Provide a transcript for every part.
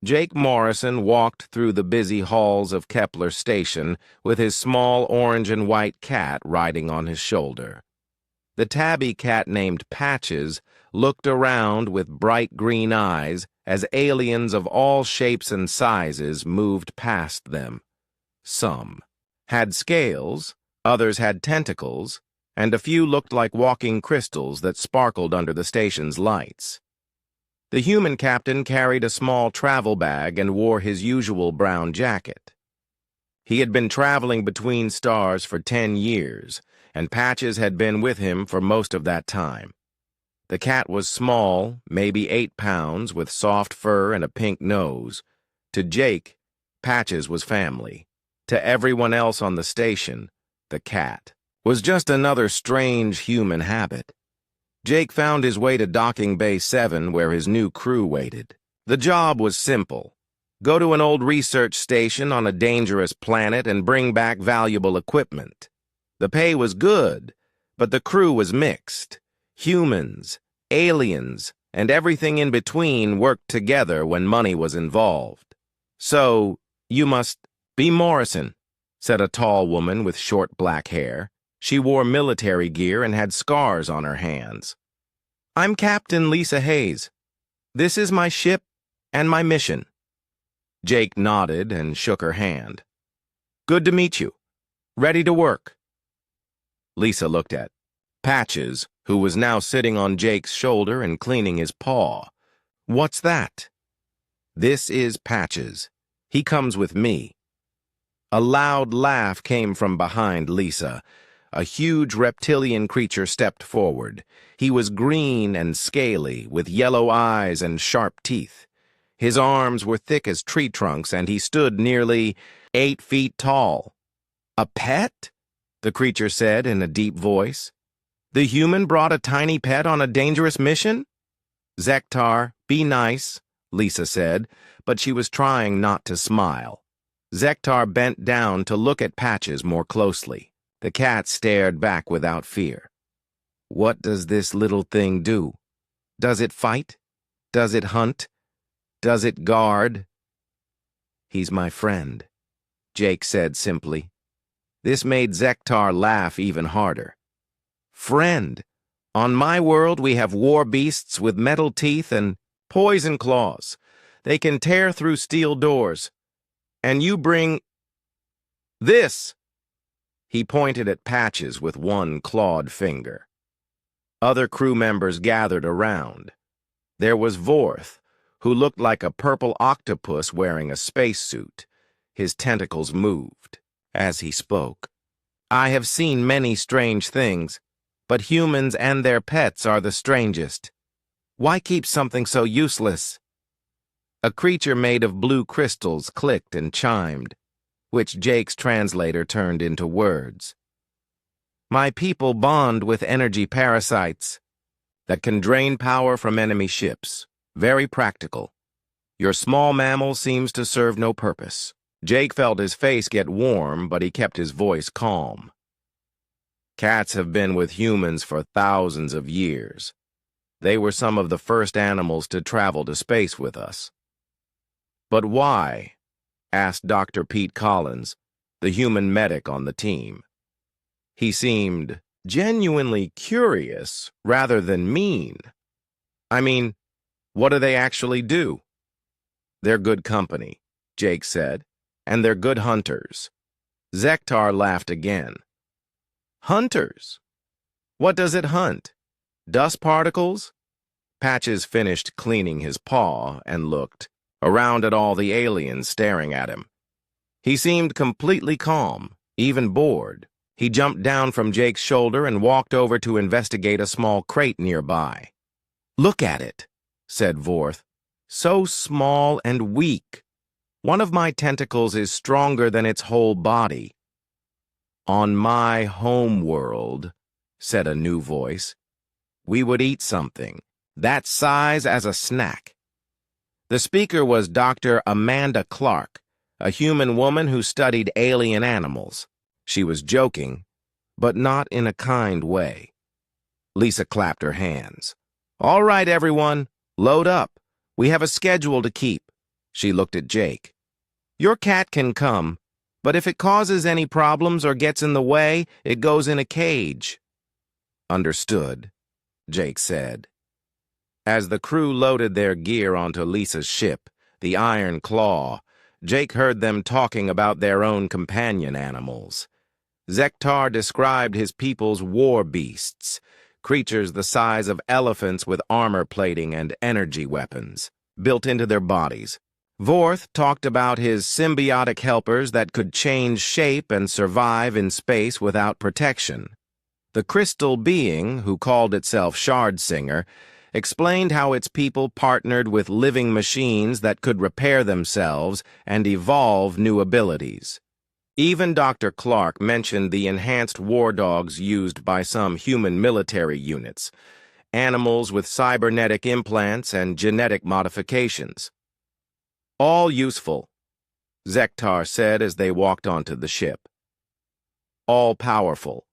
Jake Morrison walked through the busy halls of Kepler Station with his small orange and white cat riding on his shoulder. The tabby cat named Patches looked around with bright green eyes as aliens of all shapes and sizes moved past them. Some had scales, others had tentacles, and a few looked like walking crystals that sparkled under the station's lights. The human captain carried a small travel bag and wore his usual brown jacket. He had been traveling between stars for 10 years, and Patches had been with him for most of that time. The cat was small, maybe 8 pounds, with soft fur and a pink nose. To Jake, Patches was family. To everyone else on the station, the cat was just another strange human habit. Jake found his way to Docking Bay 7, where his new crew waited. The job was simple. Go to an old research station on a dangerous planet and bring back valuable equipment. The pay was good, but the crew was mixed. Humans, aliens, and everything in between worked together when money was involved. "So, you must be Morrison," said a tall woman with short black hair. She wore military gear and had scars on her hands. "I'm Captain Lisa Hayes. This is my ship and my mission." Jake nodded and shook her hand. "Good to meet you. Ready to work." Lisa looked at Patches, who was now sitting on Jake's shoulder and cleaning his paw. "What's that?" "This is Patches. He comes with me." A loud laugh came from behind Lisa. A huge reptilian creature stepped forward. He was green and scaly, with yellow eyes and sharp teeth. His arms were thick as tree trunks, and he stood nearly 8 feet tall. "A pet?" the creature said in a deep voice. "The human brought a tiny pet on a dangerous mission?" "Zektar, be nice," Lisa said, but she was trying not to smile. Zektar bent down to look at Patches more closely. The cat stared back without fear. "What does this little thing do? Does it fight? Does it hunt? Does it guard?" "He's my friend," Jake said simply. This made Zektar laugh even harder. "Friend? On my world we have war beasts with metal teeth and poison claws. They can tear through steel doors. And you bring this." He pointed at Patches with one clawed finger. Other crew members gathered around. There was Vorth, who looked like a purple octopus wearing a spacesuit. His tentacles moved as he spoke. "I have seen many strange things, but humans and their pets are the strangest. Why keep something so useless?" A creature made of blue crystals clicked and chimed, which Jake's translator turned into words. "My people bond with energy parasites that can drain power from enemy ships. Very practical. Your small mammal seems to serve no purpose." Jake felt his face get warm, but he kept his voice calm. "Cats have been with humans for thousands of years. They were some of the first animals to travel to space with us." "But why?" asked Dr. Pete Collins, the human medic on the team. He seemed genuinely curious rather than mean. "I mean, what do they actually do?" "They're good company," Jake said, "and they're good hunters." Zektar laughed again. "Hunters? What does it hunt? Dust particles?" Patches finished cleaning his paw and looked around at all the aliens staring at him. He seemed completely calm, even bored. He jumped down from Jake's shoulder and walked over to investigate a small crate nearby. "Look at it," said Vorth. "So small and weak. One of my tentacles is stronger than its whole body." "On my home world," said a new voice, "we would eat something that size as a snack." The speaker was Dr. Amanda Clark, a human woman who studied alien animals. She was joking, but not in a kind way. Lisa clapped her hands. "All right, everyone, load up. We have a schedule to keep." She looked at Jake. "Your cat can come, but if it causes any problems or gets in the way, it goes in a cage." "Understood," Jake said. As the crew loaded their gear onto Lisa's ship, the Iron Claw, Jake heard them talking about their own companion animals. Zektar described his people's war beasts, creatures the size of elephants with armor plating and energy weapons built into their bodies. Vorth talked about his symbiotic helpers that could change shape and survive in space without protection. The crystal being, who called itself Shardsinger, explained how its people partnered with living machines that could repair themselves and evolve new abilities. Even Dr. Clark mentioned the enhanced war dogs used by some human military units, animals with cybernetic implants and genetic modifications. "All useful," Zektar said as they walked onto the ship. "All powerful.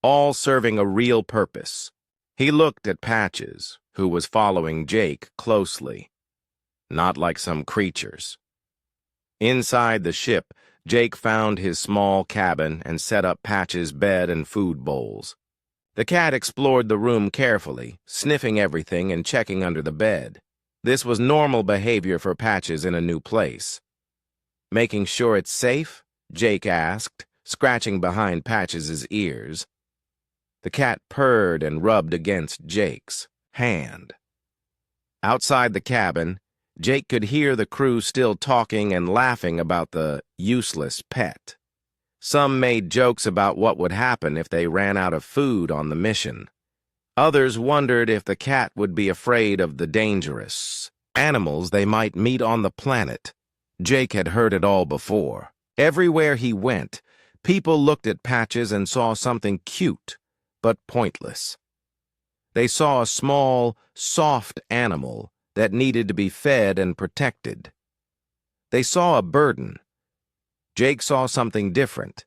All serving a real purpose." He looked at Patches, who was following Jake closely. Not like some creatures. Inside the ship, Jake found his small cabin and set up Patches' bed and food bowls. The cat explored the room carefully, sniffing everything and checking under the bed. This was normal behavior for Patches in a new place. "Making sure it's safe?" Jake asked, scratching behind Patches' ears. The cat purred and rubbed against Jake's hand. Outside the cabin, Jake could hear the crew still talking and laughing about the useless pet. Some made jokes about what would happen if they ran out of food on the mission. Others wondered if the cat would be afraid of the dangerous animals they might meet on the planet. Jake had heard it all before. Everywhere he went, people looked at Patches and saw something cute, but pointless. They saw a small, soft animal that needed to be fed and protected. They saw a burden. Jake saw something different.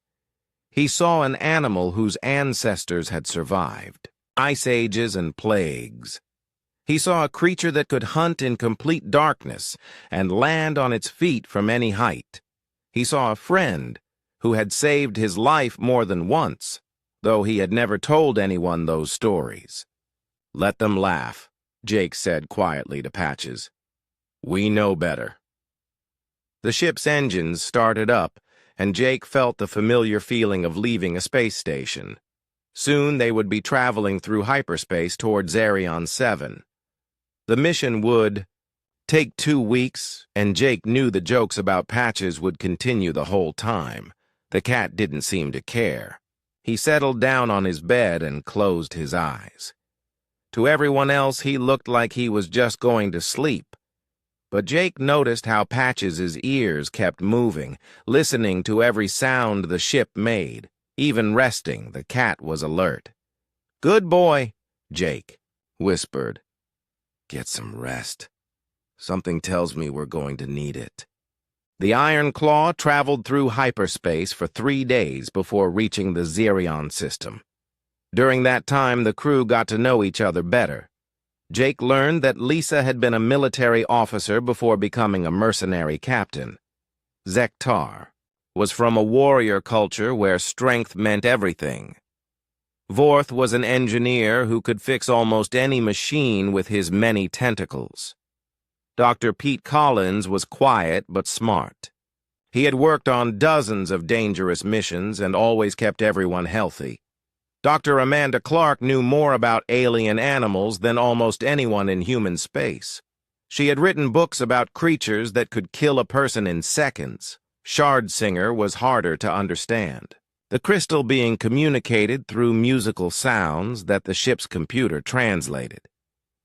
He saw an animal whose ancestors had survived ice ages and plagues. He saw a creature that could hunt in complete darkness and land on its feet from any height. He saw a friend who had saved his life more than once, though he had never told anyone those stories. "Let them laugh," Jake said quietly to Patches. "We know better." The ship's engines started up, and Jake felt the familiar feeling of leaving a space station. Soon they would be traveling through hyperspace toward Zarion 7. The mission would take 2 weeks, and Jake knew the jokes about Patches would continue the whole time. The cat didn't seem to care. He settled down on his bed and closed his eyes. To everyone else, he looked like he was just going to sleep. But Jake noticed how Patches' ears kept moving, listening to every sound the ship made. Even resting, the cat was alert. "Good boy," Jake whispered. "Get some rest. Something tells me we're going to need it." The Iron Claw traveled through hyperspace for 3 days before reaching the Zarion system. During that time, the crew got to know each other better. Jake learned that Lisa had been a military officer before becoming a mercenary captain. Zektar was from a warrior culture where strength meant everything. Vorth was an engineer who could fix almost any machine with his many tentacles. Dr. Pete Collins was quiet but smart. He had worked on dozens of dangerous missions and always kept everyone healthy. Dr. Amanda Clark knew more about alien animals than almost anyone in human space. She had written books about creatures that could kill a person in seconds. Shardsinger was harder to understand. The crystal being communicated through musical sounds that the ship's computer translated.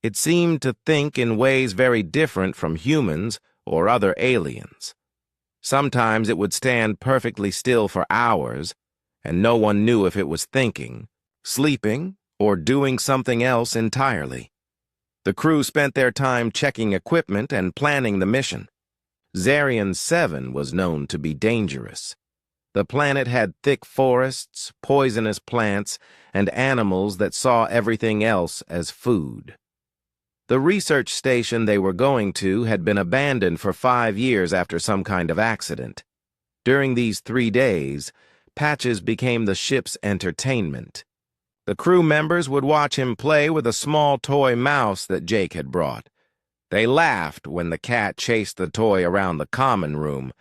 It seemed to think in ways very different from humans or other aliens. Sometimes it would stand perfectly still for hours, and no one knew if it was thinking, sleeping, or doing something else entirely. The crew spent their time checking equipment and planning the mission. Zarion 7 was known to be dangerous. The planet had thick forests, poisonous plants, and animals that saw everything else as food. The research station they were going to had been abandoned for 5 years after some kind of accident. During these 3 days, Patches became the ship's entertainment. The crew members would watch him play with a small toy mouse that Jake had brought. They laughed when the cat chased the toy around the common room,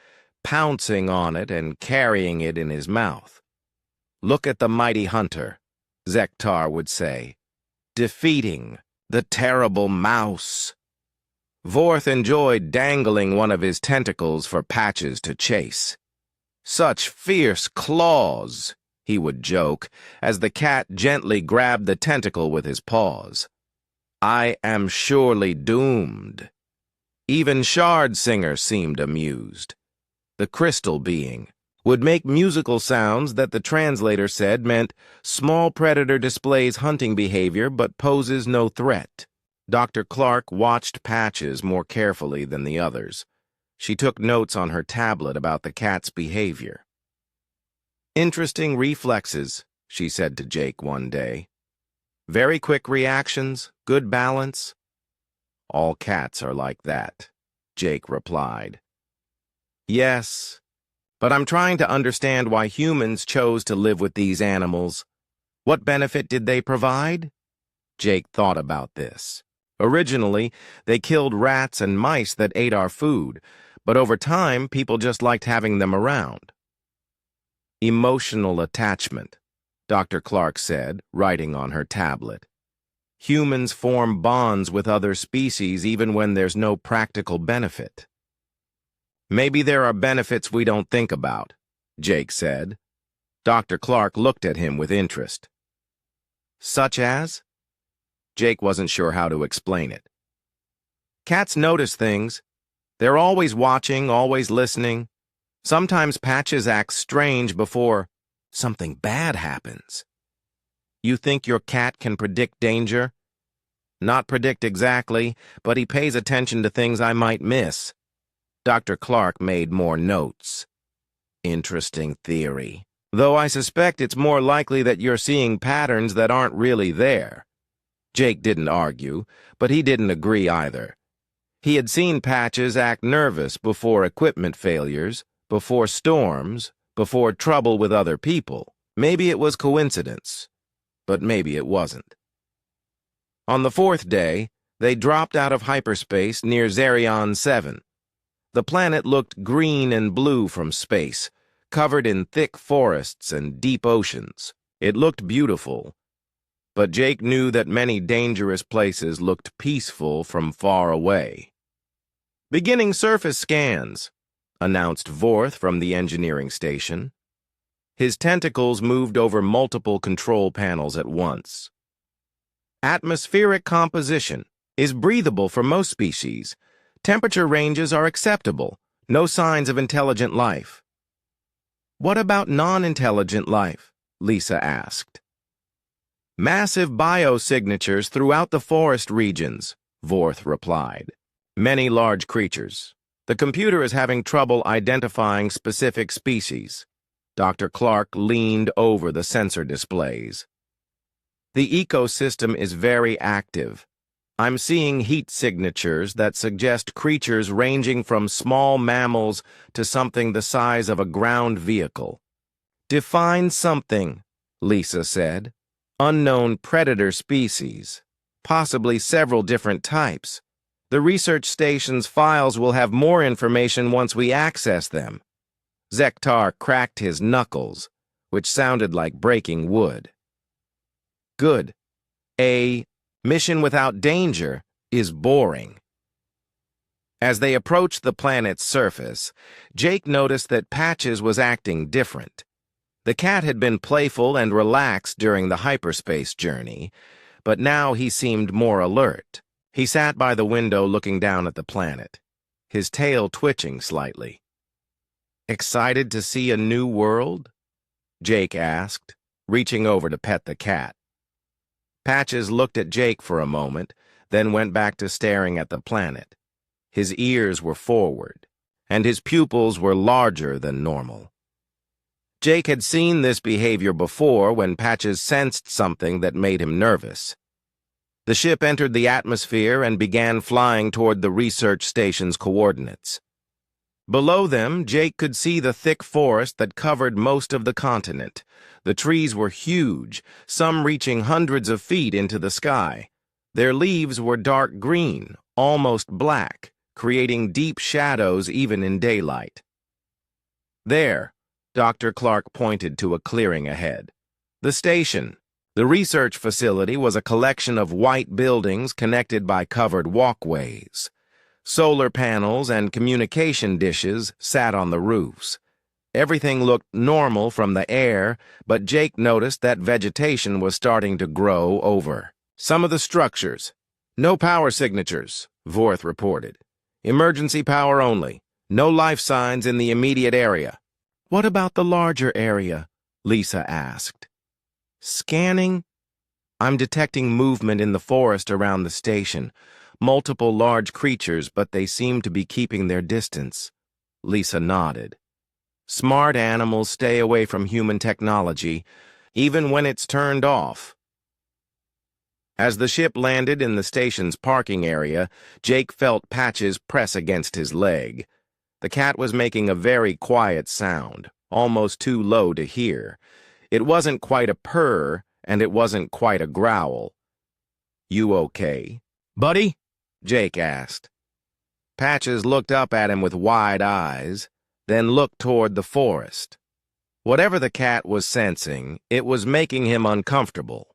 pouncing on it and carrying it in his mouth. "Look at the mighty hunter," Zektar would say, "defeating the terrible mouse." Vorth enjoyed dangling one of his tentacles for Patches to chase. "Such fierce claws," he would joke, as the cat gently grabbed the tentacle with his paws. "I am surely doomed." Even Shard Singer seemed amused. The crystal being would make musical sounds that the translator said meant small predator displays hunting behavior but poses no threat. Dr. Clark watched Patches more carefully than the others. She took notes on her tablet about the cat's behavior. "Interesting reflexes," she said to Jake one day. "Very quick reactions, good balance." "All cats are like that," Jake replied. "Yes, but I'm trying to understand why humans chose to live with these animals. What benefit did they provide?" Jake thought about this. Originally, they killed rats and mice that ate our food, but over time, people just liked having them around. "Emotional attachment," Dr. Clark said, writing on her tablet. "Humans form bonds with other species even when there's no practical benefit." "Maybe there are benefits we don't think about," Jake said. Dr. Clark looked at him with interest. "Such as?" Jake wasn't sure how to explain it. "Cats notice things. They're always watching, always listening. Sometimes Patches acts strange before something bad happens." "You think your cat can predict danger?" "Not predict exactly, but he pays attention to things I might miss." Dr. Clark made more notes. "Interesting theory. Though I suspect it's more likely that you're seeing patterns that aren't really there." Jake didn't argue, but he didn't agree either. He had seen Patches act nervous before equipment failures, before storms, before trouble with other people. Maybe it was coincidence, but maybe it wasn't. On the 4th day, they dropped out of hyperspace near Zerion 7. The planet looked green and blue from space, covered in thick forests and deep oceans. It looked beautiful, but Jake knew that many dangerous places looked peaceful from far away. "Beginning surface scans," announced Vorth from the engineering station. His tentacles moved over multiple control panels at once. "Atmospheric composition is breathable for most species. Temperature ranges are acceptable. No signs of intelligent life." "What about non-intelligent life?" Lisa asked. "Massive biosignatures throughout the forest regions," Vorth replied. "Many large creatures. The computer is having trouble identifying specific species." Dr. Clark leaned over the sensor displays. "The ecosystem is very active. I'm seeing heat signatures that suggest creatures ranging from small mammals to something the size of a ground vehicle." "Define something," Lisa said. "Unknown predator species, possibly several different types. The research station's files will have more information once we access them." Zektar cracked his knuckles, which sounded like breaking wood. "Good. A mission without danger is boring." As they approached the planet's surface, Jake noticed that Patches was acting different. The cat had been playful and relaxed during the hyperspace journey, but now he seemed more alert. He sat by the window looking down at the planet, his tail twitching slightly. "Excited to see a new world?" Jake asked, reaching over to pet the cat. Patches looked at Jake for a moment, then went back to staring at the planet. His ears were forward, and his pupils were larger than normal. Jake had seen this behavior before when Patches sensed something that made him nervous. The ship entered the atmosphere and began flying toward the research station's coordinates. Below them, Jake could see the thick forest that covered most of the continent. The trees were huge, some reaching hundreds of feet into the sky. Their leaves were dark green, almost black, creating deep shadows even in daylight. There, Dr. Clark pointed to a clearing ahead. The station. The research facility was a collection of white buildings connected by covered walkways. Solar panels and communication dishes sat on the roofs. Everything looked normal from the air, but Jake noticed that vegetation was starting to grow over some of the structures. No power signatures, Vorth reported. Emergency power only. No life signs in the immediate area. What about the larger area? Lisa asked. Scanning? I'm detecting movement in the forest around the station. Multiple large creatures, but they seem to be keeping their distance. Lisa nodded. Smart animals stay away from human technology, even when it's turned off. As the ship landed in the station's parking area, Jake felt Patches press against his leg. The cat was making a very quiet sound, almost too low to hear. It wasn't quite a purr, and it wasn't quite a growl. You okay, buddy? Jake asked. Patches looked up at him with wide eyes, then looked toward the forest. Whatever the cat was sensing, it was making him uncomfortable.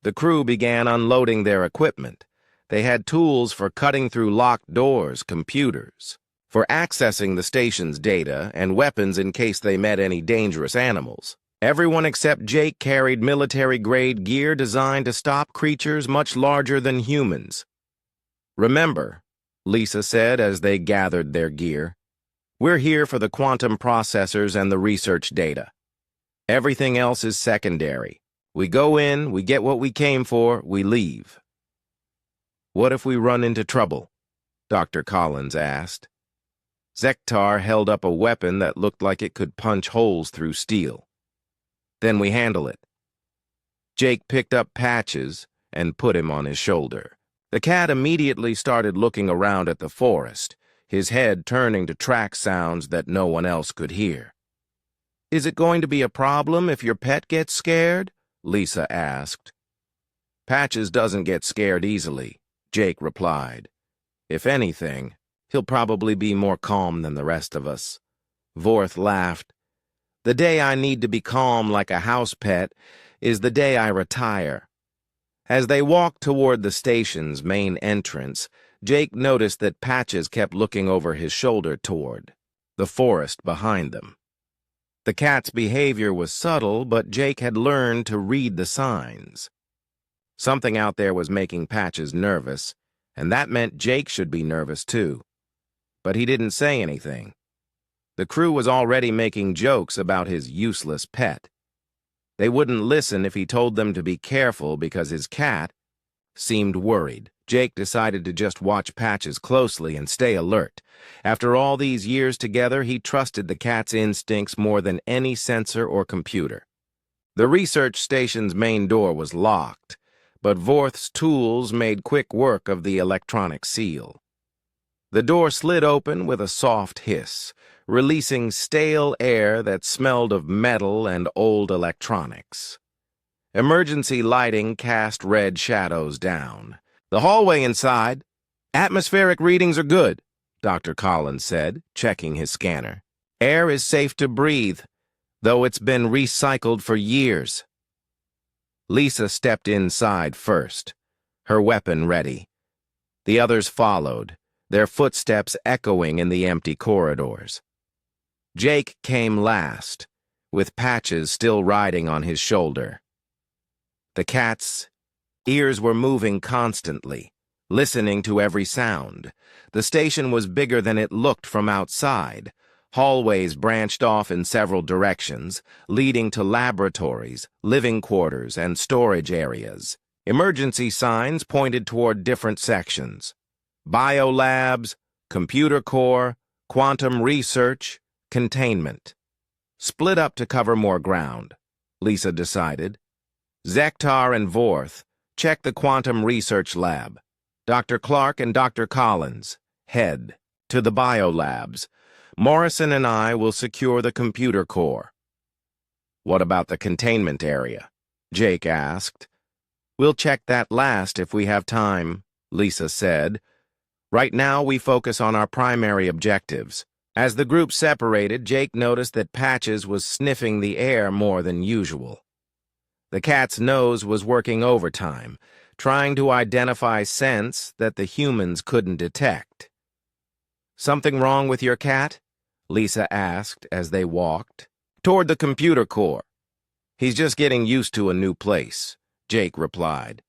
The crew began unloading their equipment. They had tools for cutting through locked doors, computers, for accessing the station's data, and weapons in case they met any dangerous animals. Everyone except Jake carried military-grade gear designed to stop creatures much larger than humans. Remember, Lisa said as they gathered their gear, we're here for the quantum processors and the research data. Everything else is secondary. We go in, we get what we came for, we leave. What if we run into trouble? Dr. Collins asked. Zektar held up a weapon that looked like it could punch holes through steel. Then we handle it. Jake picked up Patches and put him on his shoulder. The cat immediately started looking around at the forest, his head turning to track sounds that no one else could hear. Is it going to be a problem if your pet gets scared? Lisa asked. Patches doesn't get scared easily, Jake replied. If anything, he'll probably be more calm than the rest of us. Vorth laughed. The day I need to be calm like a house pet is the day I retire. As they walked toward the station's main entrance, Jake noticed that Patches kept looking over his shoulder toward the forest behind them. The cat's behavior was subtle, but Jake had learned to read the signs. Something out there was making Patches nervous, and that meant Jake should be nervous too. But he didn't say anything. The crew was already making jokes about his useless pet. They wouldn't listen if he told them to be careful because his cat seemed worried. Jake decided to just watch Patches closely and stay alert. After all these years together, he trusted the cat's instincts more than any sensor or computer. The research station's main door was locked, but Vorth's tools made quick work of the electronic seal. The door slid open with a soft hiss, releasing stale air that smelled of metal and old electronics. Emergency lighting cast red shadows down. The hallway inside. Atmospheric readings are good, Dr. Collins said, checking his scanner. Air is safe to breathe, though it's been recycled for years. Lisa stepped inside first, her weapon ready. The others followed, their footsteps echoing in the empty corridors. Jake came last, with Patches still riding on his shoulder. The cat's ears were moving constantly, listening to every sound. The station was bigger than it looked from outside. Hallways branched off in several directions, leading to laboratories, living quarters, and storage areas. Emergency signs pointed toward different sections. Biolabs, computer core, quantum research, containment. Split up to cover more ground, Lisa decided. Zektar and Vorth check the Quantum Research Lab. Dr. Clark and Dr. Collins, head to the biolabs. Morrison and I will secure the computer core. What about the containment area? Jake asked. We'll check that last if we have time, Lisa said. Right now we focus on our primary objectives. As the group separated, Jake noticed that Patches was sniffing the air more than usual. The cat's nose was working overtime, trying to identify scents that the humans couldn't detect. Something wrong with your cat? Lisa asked as they walked toward the computer core. He's just getting used to a new place, Jake replied.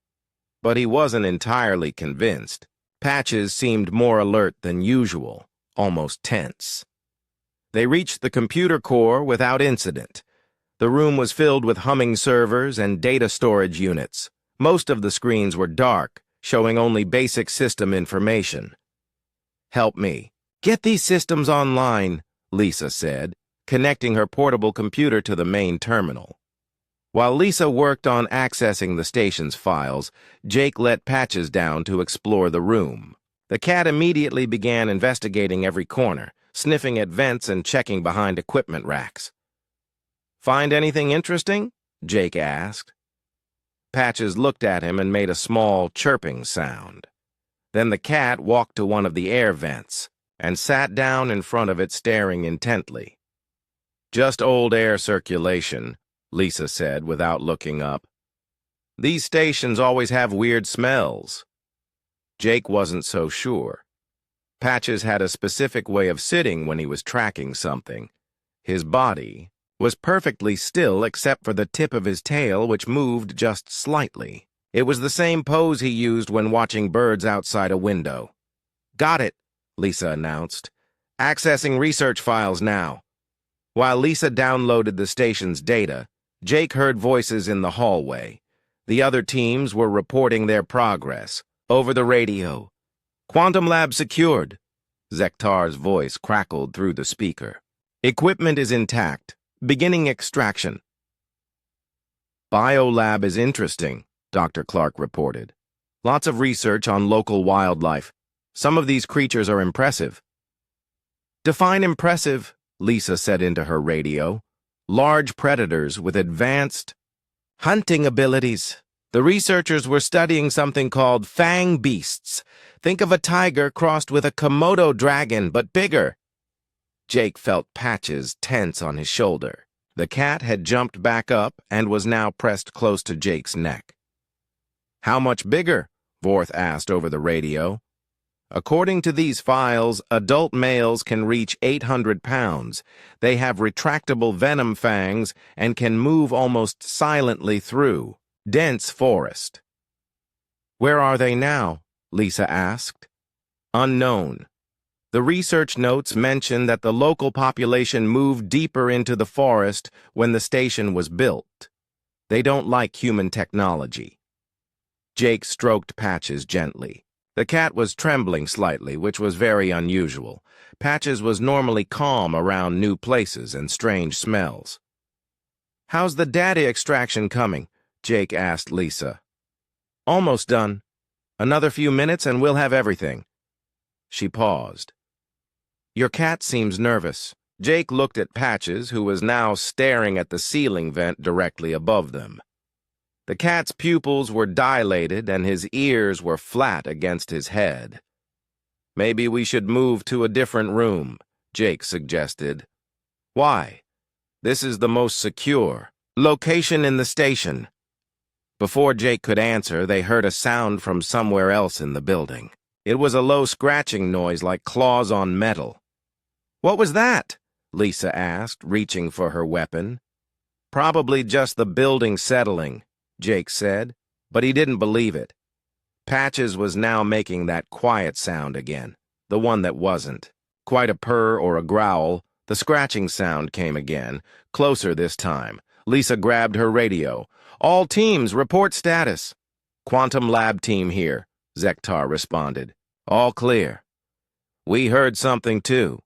But he wasn't entirely convinced. Patches seemed more alert than usual, almost tense. They reached the computer core without incident. The room was filled with humming servers and data storage units. Most of the screens were dark, showing only basic system information. Help me. Get these systems online, Lisa said, connecting her portable computer to the main terminal. While Lisa worked on accessing the station's files, Jake let Patches down to explore the room. The cat immediately began investigating every corner, sniffing at vents and checking behind equipment racks. Find anything interesting? Jake asked. Patches looked at him and made a small chirping sound. Then the cat walked to one of the air vents and sat down in front of it, staring intently. Just old air circulation, Lisa said without looking up. These stations always have weird smells. Jake wasn't so sure. Patches had a specific way of sitting when he was tracking something. His body was perfectly still except for the tip of his tail, which moved just slightly. It was the same pose he used when watching birds outside a window. Got it, Lisa announced. Accessing research files now. While Lisa downloaded the station's data, Jake heard voices in the hallway. The other teams were reporting their progress. Over the radio. Quantum lab secured. Zektar's voice crackled through the speaker. Equipment is intact. Beginning extraction. Biolab is interesting, Dr. Clark reported. Lots of research on local wildlife. Some of these creatures are impressive. Define impressive, Lisa said into her radio. Large predators with advanced hunting abilities. The researchers were studying something called Fangbeasts. Think of a tiger crossed with a Komodo dragon, but bigger. Jake felt Patches tense on his shoulder. The cat had jumped back up and was now pressed close to Jake's neck. How much bigger? Vorth asked over the radio. According to these files, adult males can reach 800 pounds. They have retractable venom fangs and can move almost silently through dense forest. Where are they now? Lisa asked. Unknown. The research notes mention that the local population moved deeper into the forest when the station was built. They don't like human technology. Jake stroked Patches gently. The cat was trembling slightly, which was very unusual. Patches was normally calm around new places and strange smells. How's the data extraction coming? Jake asked Lisa. Almost done. Another few minutes and we'll have everything. She paused. Your cat seems nervous. Jake looked at Patches, who was now staring at the ceiling vent directly above them. The cat's pupils were dilated and his ears were flat against his head. Maybe we should move to a different room, Jake suggested. Why? This is the most secure. Location in the station. Before Jake could answer, they heard a sound from somewhere else in the building. It was a low scratching noise like claws on metal. What was that? Lisa asked, reaching for her weapon. Probably just the building settling, Jake said, but he didn't believe it. Patches was now making that quiet sound again, the one that wasn't. Quite a purr or a growl, the scratching sound came again, closer this time. Lisa grabbed her radio. All teams, report status. Quantum lab team here, Zektar responded. All clear. We heard something too.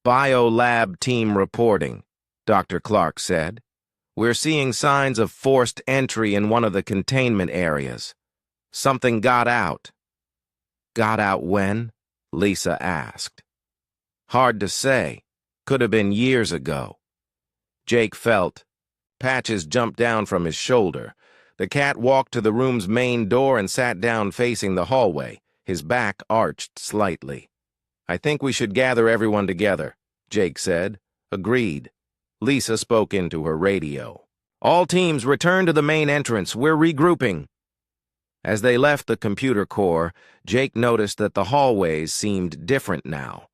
Biolab team reporting, Dr. Clark said. We're seeing signs of forced entry in one of the containment areas. Something got out. Got out when? Lisa asked. Hard to say. Could have been years ago. Jake felt. Patches jumped down from his shoulder. The cat walked to the room's main door and sat down facing the hallway, his back arched slightly. I think we should gather everyone together, Jake said. Agreed. Lisa spoke into her radio. All teams return to the main entrance. We're regrouping. As they left the computer core, Jake noticed that the hallways seemed different now.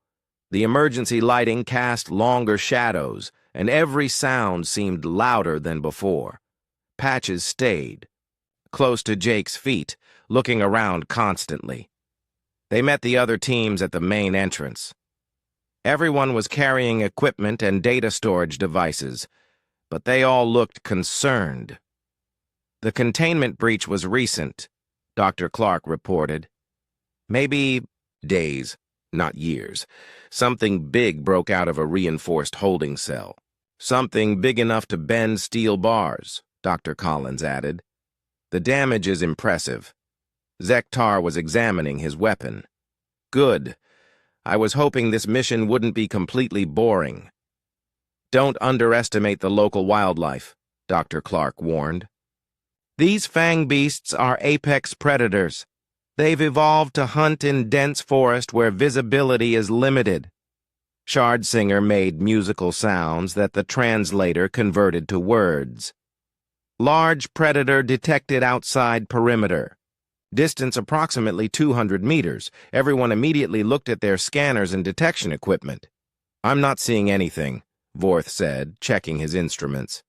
The emergency lighting cast longer shadows, and every sound seemed louder than before. Patches stayed, close to Jake's feet, looking around constantly. They met the other teams at the main entrance. Everyone was carrying equipment and data storage devices, but they all looked concerned. The containment breach was recent, Dr. Clark reported. Maybe days, not years. Something big broke out of a reinforced holding cell. Something big enough to bend steel bars, Dr. Collins added. The damage is impressive. Zektar was examining his weapon. Good. I was hoping this mission wouldn't be completely boring. Don't underestimate the local wildlife, Dr. Clark warned. These Fangbeasts are apex predators. They've evolved to hunt in dense forest where visibility is limited. Shardsinger made musical sounds that the translator converted to words. Large predator detected outside perimeter. Distance approximately 200 meters. Everyone immediately looked at their scanners and detection equipment. I'm not seeing anything, Vorth said, checking his instruments.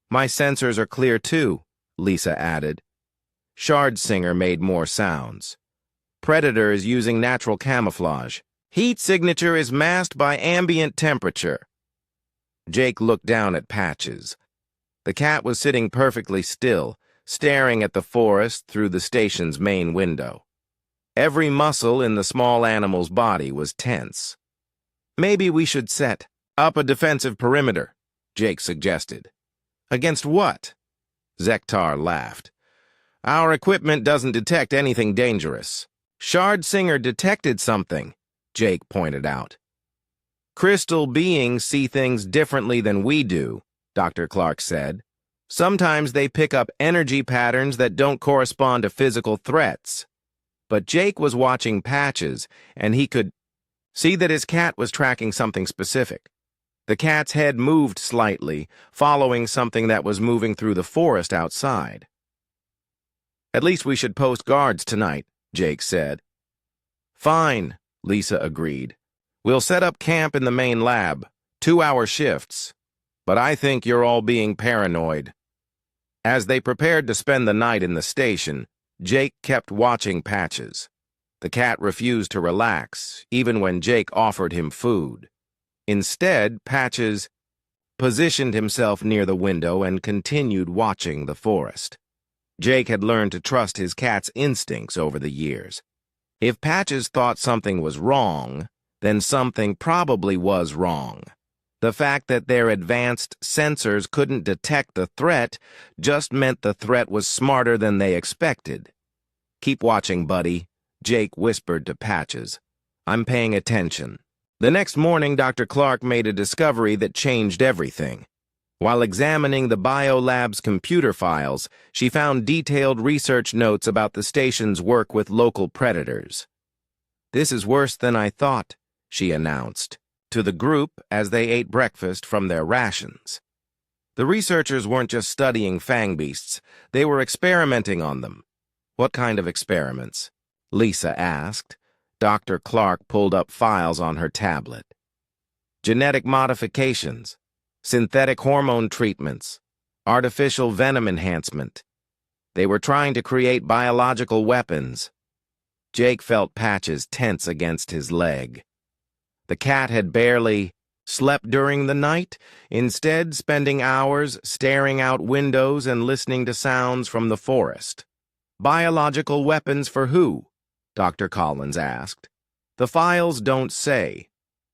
My sensors are clear too, Lisa added. Shardsinger made more sounds. Predator is using natural camouflage. Heat signature is masked by ambient temperature. Jake looked down at Patches. The cat was sitting perfectly still, staring at the forest through the station's main window. Every muscle in the small animal's body was tense. Maybe we should set up a defensive perimeter, Jake suggested. Against what? Zektar laughed. Our equipment doesn't detect anything dangerous. Shardsinger detected something, Jake pointed out. Crystal beings see things differently than we do, Dr. Clark said. Sometimes they pick up energy patterns that don't correspond to physical threats. But Jake was watching Patches, and he could see that his cat was tracking something specific. The cat's head moved slightly, following something that was moving through the forest outside. At least we should post guards tonight, Jake said. Fine, Lisa agreed. We'll set up camp in the main lab, 2-hour shifts. But I think you're all being paranoid. As they prepared to spend the night in the station, Jake kept watching Patches. The cat refused to relax, even when Jake offered him food. Instead, Patches positioned himself near the window and continued watching the forest. Jake had learned to trust his cat's instincts over the years. If Patches thought something was wrong, then something probably was wrong. The fact that their advanced sensors couldn't detect the threat just meant the threat was smarter than they expected. Keep watching, buddy, Jake whispered to Patches. I'm paying attention. The next morning, Dr. Clark made a discovery that changed everything. While examining the biolab's computer files, she found detailed research notes about the station's work with local predators. This is worse than I thought, she announced to the group as they ate breakfast from their rations. The researchers weren't just studying Fangbeasts, they were experimenting on them. What kind of experiments? Lisa asked. Dr. Clark pulled up files on her tablet. Genetic modifications, synthetic hormone treatments, artificial venom enhancement. They were trying to create biological weapons. Jake felt Patches tense against his leg. The cat had barely slept during the night, instead spending hours staring out windows and listening to sounds from the forest. Biological weapons for who? Dr. Collins asked. The files don't say.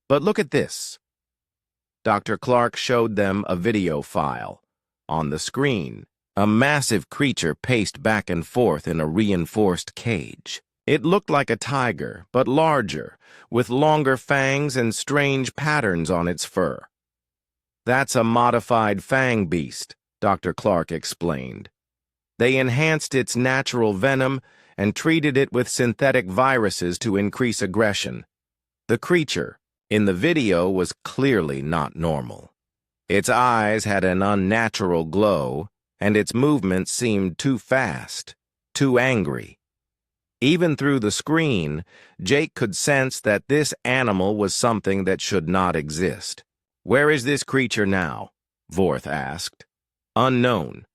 But look at this. Dr. Clark showed them a video file. On the screen, a massive creature paced back and forth in a reinforced cage. It looked like a tiger, but larger, with longer fangs and strange patterns on its fur. "That's a modified Fangbeast," Dr. Clark explained. "They enhanced its natural venom and treated it with synthetic viruses to increase aggression." The creature in the video was clearly not normal. Its eyes had an unnatural glow, and its movements seemed too fast, too angry. Even through the screen, Jake could sense that this animal was something that should not exist. "Where is this creature now?" Vorth asked. "Unknown.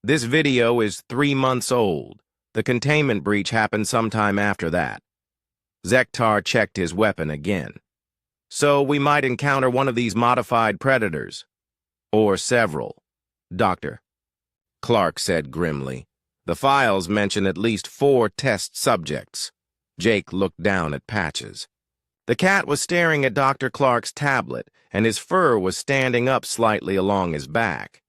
This video is 3 months old. The containment breach happened sometime after that." Zektar checked his weapon again. "So we might encounter one of these modified predators. Or several." "Doctor," Clark said grimly, "the files mention at least 4 test subjects." Jake looked down at Patches. The cat was staring at Dr. Clark's tablet, and his fur was standing up slightly along his back.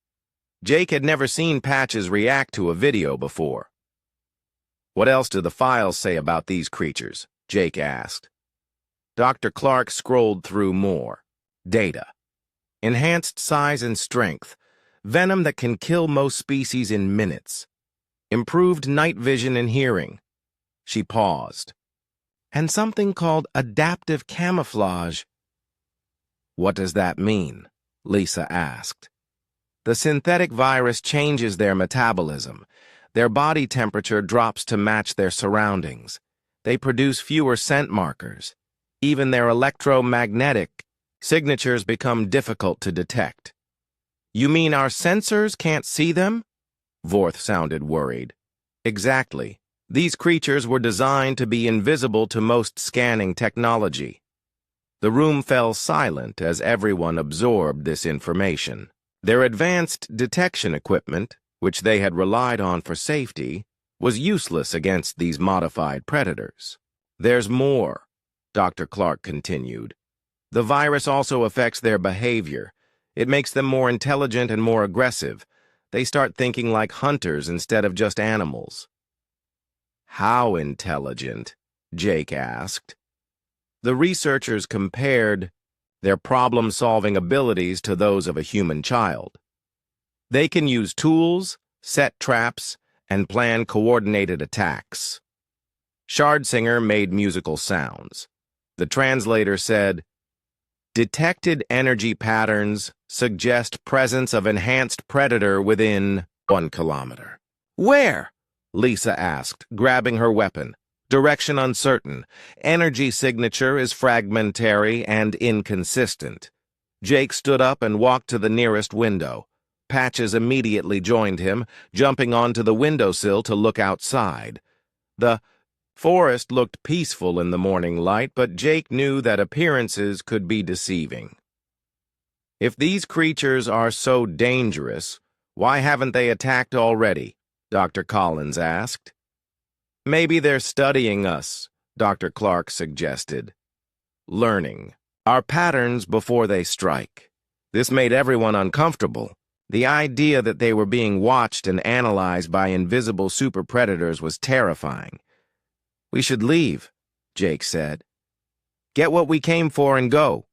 Jake had never seen Patches react to a video before. "What else do the files say about these creatures?" Jake asked. Dr. Clark scrolled through more. Data. Enhanced size and strength. Venom that can kill most species in minutes. Improved night vision and hearing. She paused. "And something called adaptive camouflage." "What does that mean?" Lisa asked. "The synthetic virus changes their metabolism. Their body temperature drops to match their surroundings. They produce fewer scent markers. Even their electromagnetic signatures become difficult to detect." "You mean our sensors can't see them?" Vorth sounded worried. "Exactly. These creatures were designed to be invisible to most scanning technology." The room fell silent as everyone absorbed this information. Their advanced detection equipment, which they had relied on for safety, was useless against these modified predators. "There's more," Dr. Clark continued. "The virus also affects their behavior. It makes them more intelligent and more aggressive. They start thinking like hunters instead of just animals." "How intelligent?" Jake asked. The researchers compared their problem-solving abilities to those of a human child. "They can use tools, set traps, and plan coordinated attacks." Shardsinger made musical sounds. The translator said, "Detected energy patterns suggest presence of enhanced predator within 1 kilometer." "Where?" Lisa asked, grabbing her weapon. "Direction uncertain. Energy signature is fragmentary and inconsistent." Jake stood up and walked to the nearest window. Patches immediately joined him, jumping onto the windowsill to look outside. The forest looked peaceful in the morning light, but Jake knew that appearances could be deceiving. "If these creatures are so dangerous, why haven't they attacked already?" Dr. Collins asked. "Maybe they're studying us," Dr. Clark suggested. "Learning our patterns before they strike." This made everyone uncomfortable. The idea that they were being watched and analyzed by invisible super predators was terrifying. "We should leave," Jake said. "Get what we came for and go."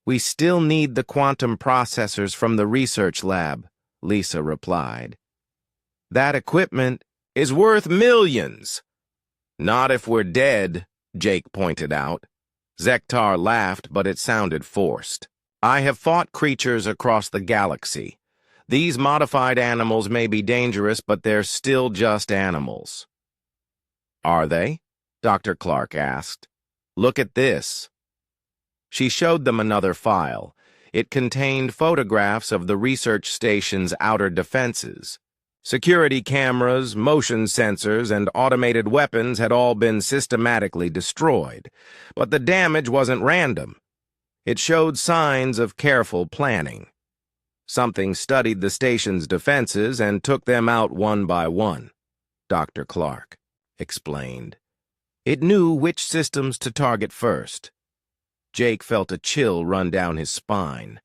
"We still need the quantum processors from the research lab," Lisa replied. "That equipment is worth millions." "Not if we're dead," Jake pointed out. Zektar laughed, but it sounded forced. "I have fought creatures across the galaxy. These modified animals may be dangerous, but they're still just animals." "Are they?" Dr. Clark asked. "Look at this." She showed them another file. It contained photographs of the research station's outer defenses. Security cameras, motion sensors, and automated weapons had all been systematically destroyed. But the damage wasn't random. It showed signs of careful planning. Something studied the station's defenses and took them out one by one, Dr. Clark explained. It knew which systems to target first. Jake felt a chill run down his spine.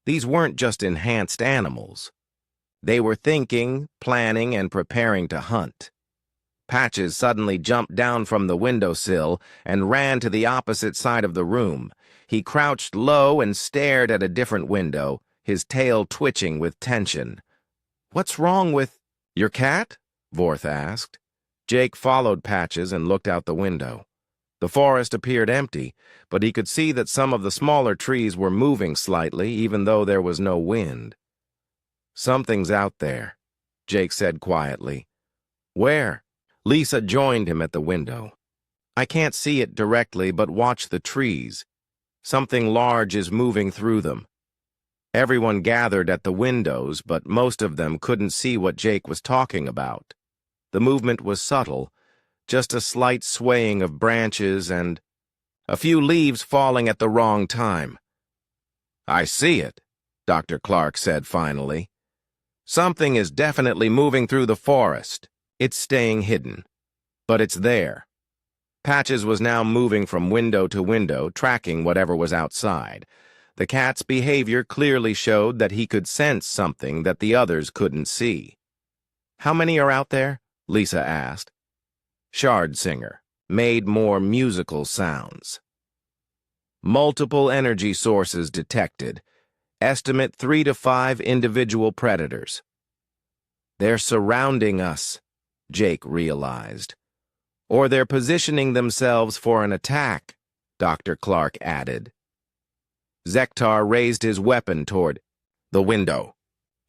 These weren't just enhanced animals. They were thinking, planning, and preparing to hunt. Patches suddenly jumped down from the windowsill and ran to the opposite side of the room. He crouched low and stared at a different window, his tail twitching with tension. "What's wrong with your cat?" Vorth asked. Jake followed Patches and looked out the window. The forest appeared empty, but he could see that some of the smaller trees were moving slightly, even though there was no wind. "Something's out there," Jake said quietly. "Where?" Lisa joined him at the window. "I can't see it directly, but watch the trees. Something large is moving through them." Everyone gathered at the windows, but most of them couldn't see what Jake was talking about. The movement was subtle, just a slight swaying of branches and a few leaves falling at the wrong time. "I see it," Dr. Clark said finally. "Something is definitely moving through the forest. It's staying hidden. But it's there." Patches was now moving from window to window, tracking whatever was outside. The cat's behavior clearly showed that he could sense something that the others couldn't see. "How many are out there?" Lisa asked. Shardsinger made more musical sounds. "Multiple energy sources detected. Estimate 3 to 5 individual predators." "They're surrounding us," Jake realized. "Or they're positioning themselves for an attack," Dr. Clark added. Zektar raised his weapon toward the window.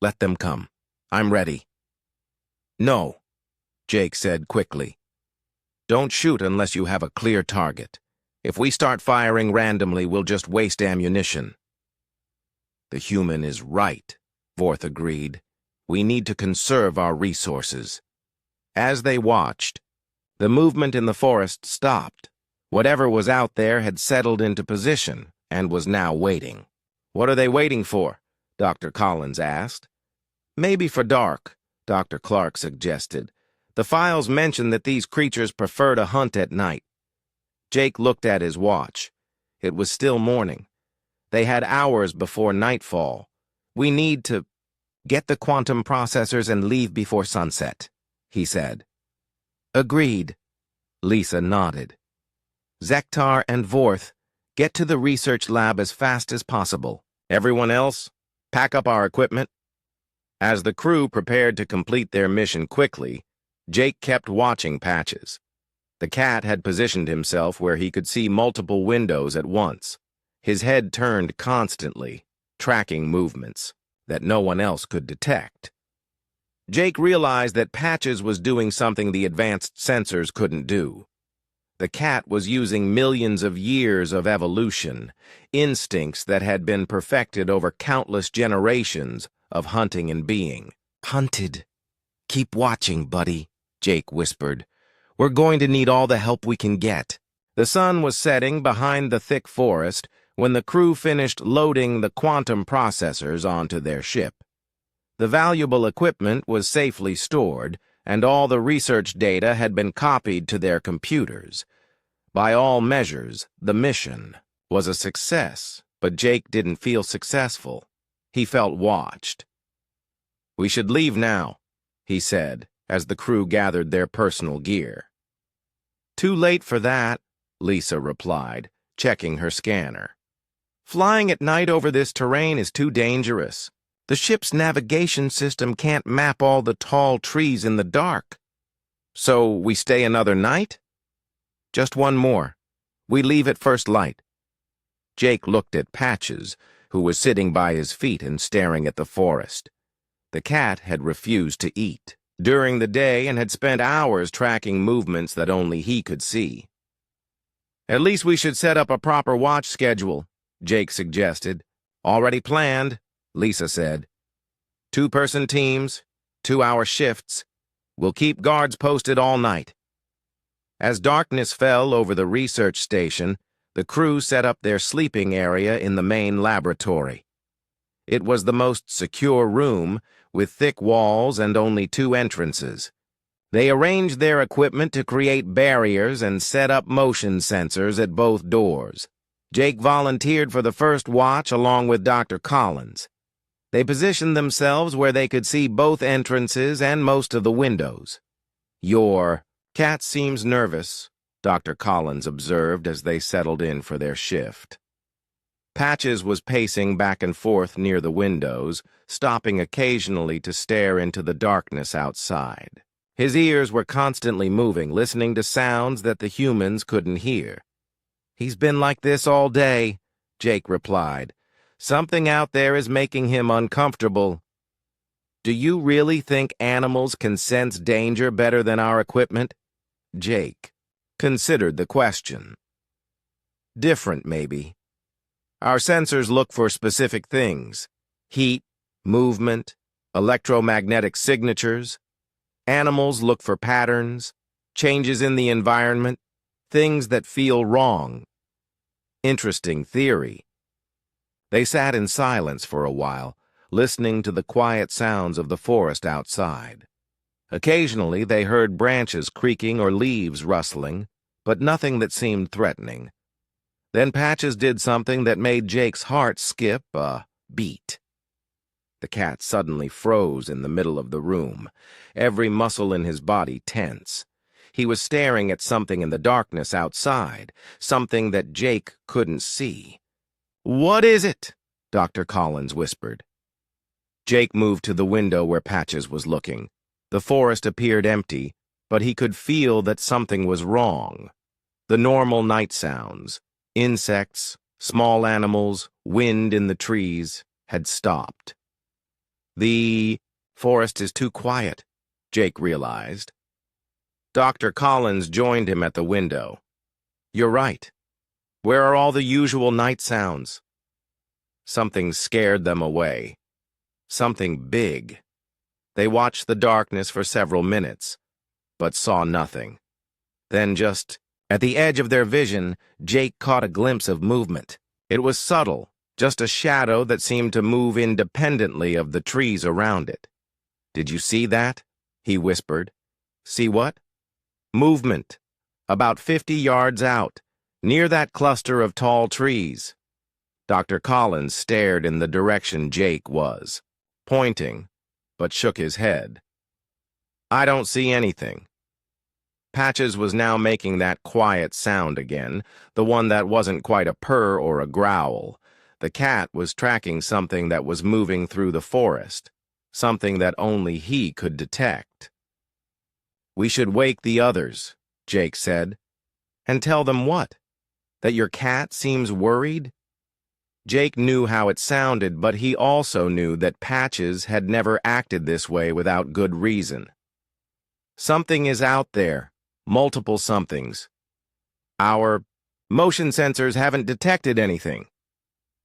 "Let them come. I'm ready." "No," Jake said quickly. "Don't shoot unless you have a clear target. If we start firing randomly, we'll just waste ammunition." "The human is right," Vorth agreed. "We need to conserve our resources." As they watched, the movement in the forest stopped. Whatever was out there had settled into position and was now waiting. "What are they waiting for?" Dr. Collins asked. "Maybe for dark," Dr. Clark suggested. "The files mention that these creatures prefer to hunt at night." Jake looked at his watch. It was still morning. They had hours before nightfall. "We need to get the quantum processors and leave before sunset," he said. "Agreed," Lisa nodded. "Zektar and Vorth, get to the research lab as fast as possible. Everyone else, pack up our equipment." As the crew prepared to complete their mission quickly, Jake kept watching Patches. The cat had positioned himself where he could see multiple windows at once. His head turned constantly, tracking movements that no one else could detect. Jake realized that Patches was doing something the advanced sensors couldn't do. The cat was using millions of years of evolution, instincts that had been perfected over countless generations of hunting and being. "Hunted. Keep watching, buddy," Jake whispered. "We're going to need all the help we can get." The sun was setting behind the thick forest when the crew finished loading the quantum processors onto their ship. The valuable equipment was safely stored, and all the research data had been copied to their computers. By all measures, the mission was a success, but Jake didn't feel successful. He felt watched. "We should leave now," he said, as the crew gathered their personal gear. "Too late for that," Lisa replied, checking her scanner. "Flying at night over this terrain is too dangerous. The ship's navigation system can't map all the tall trees in the dark." "So we stay another night?" "Just one more. We leave at first light." Jake looked at Patches, who was sitting by his feet and staring at the forest. The cat had refused to eat during the day and had spent hours tracking movements that only he could see. "At least we should set up a proper watch schedule," Jake suggested. "Already planned," Lisa said. 2-person teams, 2-hour shifts. We'll keep guards posted all night." As darkness fell over the research station, the crew set up their sleeping area in the main laboratory. It was the most secure room, with thick walls and only 2 entrances. They arranged their equipment to create barriers and set up motion sensors at both doors. Jake volunteered for the first watch along with Dr. Collins. They positioned themselves where they could see both entrances and most of the windows. "Your cat seems nervous," Dr. Collins observed as they settled in for their shift. Patches was pacing back and forth near the windows, stopping occasionally to stare into the darkness outside. His ears were constantly moving, listening to sounds that the humans couldn't hear. "He's been like this all day," Jake replied. "Something out there is making him uncomfortable." "Do you really think animals can sense danger better than our equipment?" Jake considered the question. "Different, maybe. Our sensors look for specific things: heat, movement, electromagnetic signatures. Animals look for patterns, changes in the environment, things that feel wrong." Interesting theory. They sat in silence for a while, listening to the quiet sounds of the forest outside. Occasionally they heard branches creaking or leaves rustling, but nothing that seemed threatening. Then Patches did something that made Jake's heart skip a beat. The cat suddenly froze in the middle of the room, every muscle in his body tense. He was staring at something in the darkness outside, something that Jake couldn't see. "What is it?" Dr. Collins whispered. Jake moved to the window where Patches was looking. The forest appeared empty, but he could feel that something was wrong. The normal night sounds, insects, small animals, wind in the trees, had stopped. The forest is too quiet, Jake realized. Dr. Collins joined him at the window. "You're right. Where are all the usual night sounds?" Something scared them away. Something big. They watched the darkness for several minutes, but saw nothing. Then just at the edge of their vision, Jake caught a glimpse of movement. It was subtle, just a shadow that seemed to move independently of the trees around it. "Did you see that?" he whispered. "See what?" "Movement. About 50 yards out, near that cluster of tall trees." Dr. Collins stared in the direction Jake was, pointing, but shook his head. "I don't see anything." Patches was now making that quiet sound again, the one that wasn't quite a purr or a growl. The cat was tracking something that was moving through the forest, something that only he could detect. "We should wake the others," Jake said. "And tell them what? That your cat seems worried?" Jake knew how it sounded, but he also knew that Patches had never acted this way without good reason. "Something is out there. Multiple somethings. Our motion sensors haven't detected anything.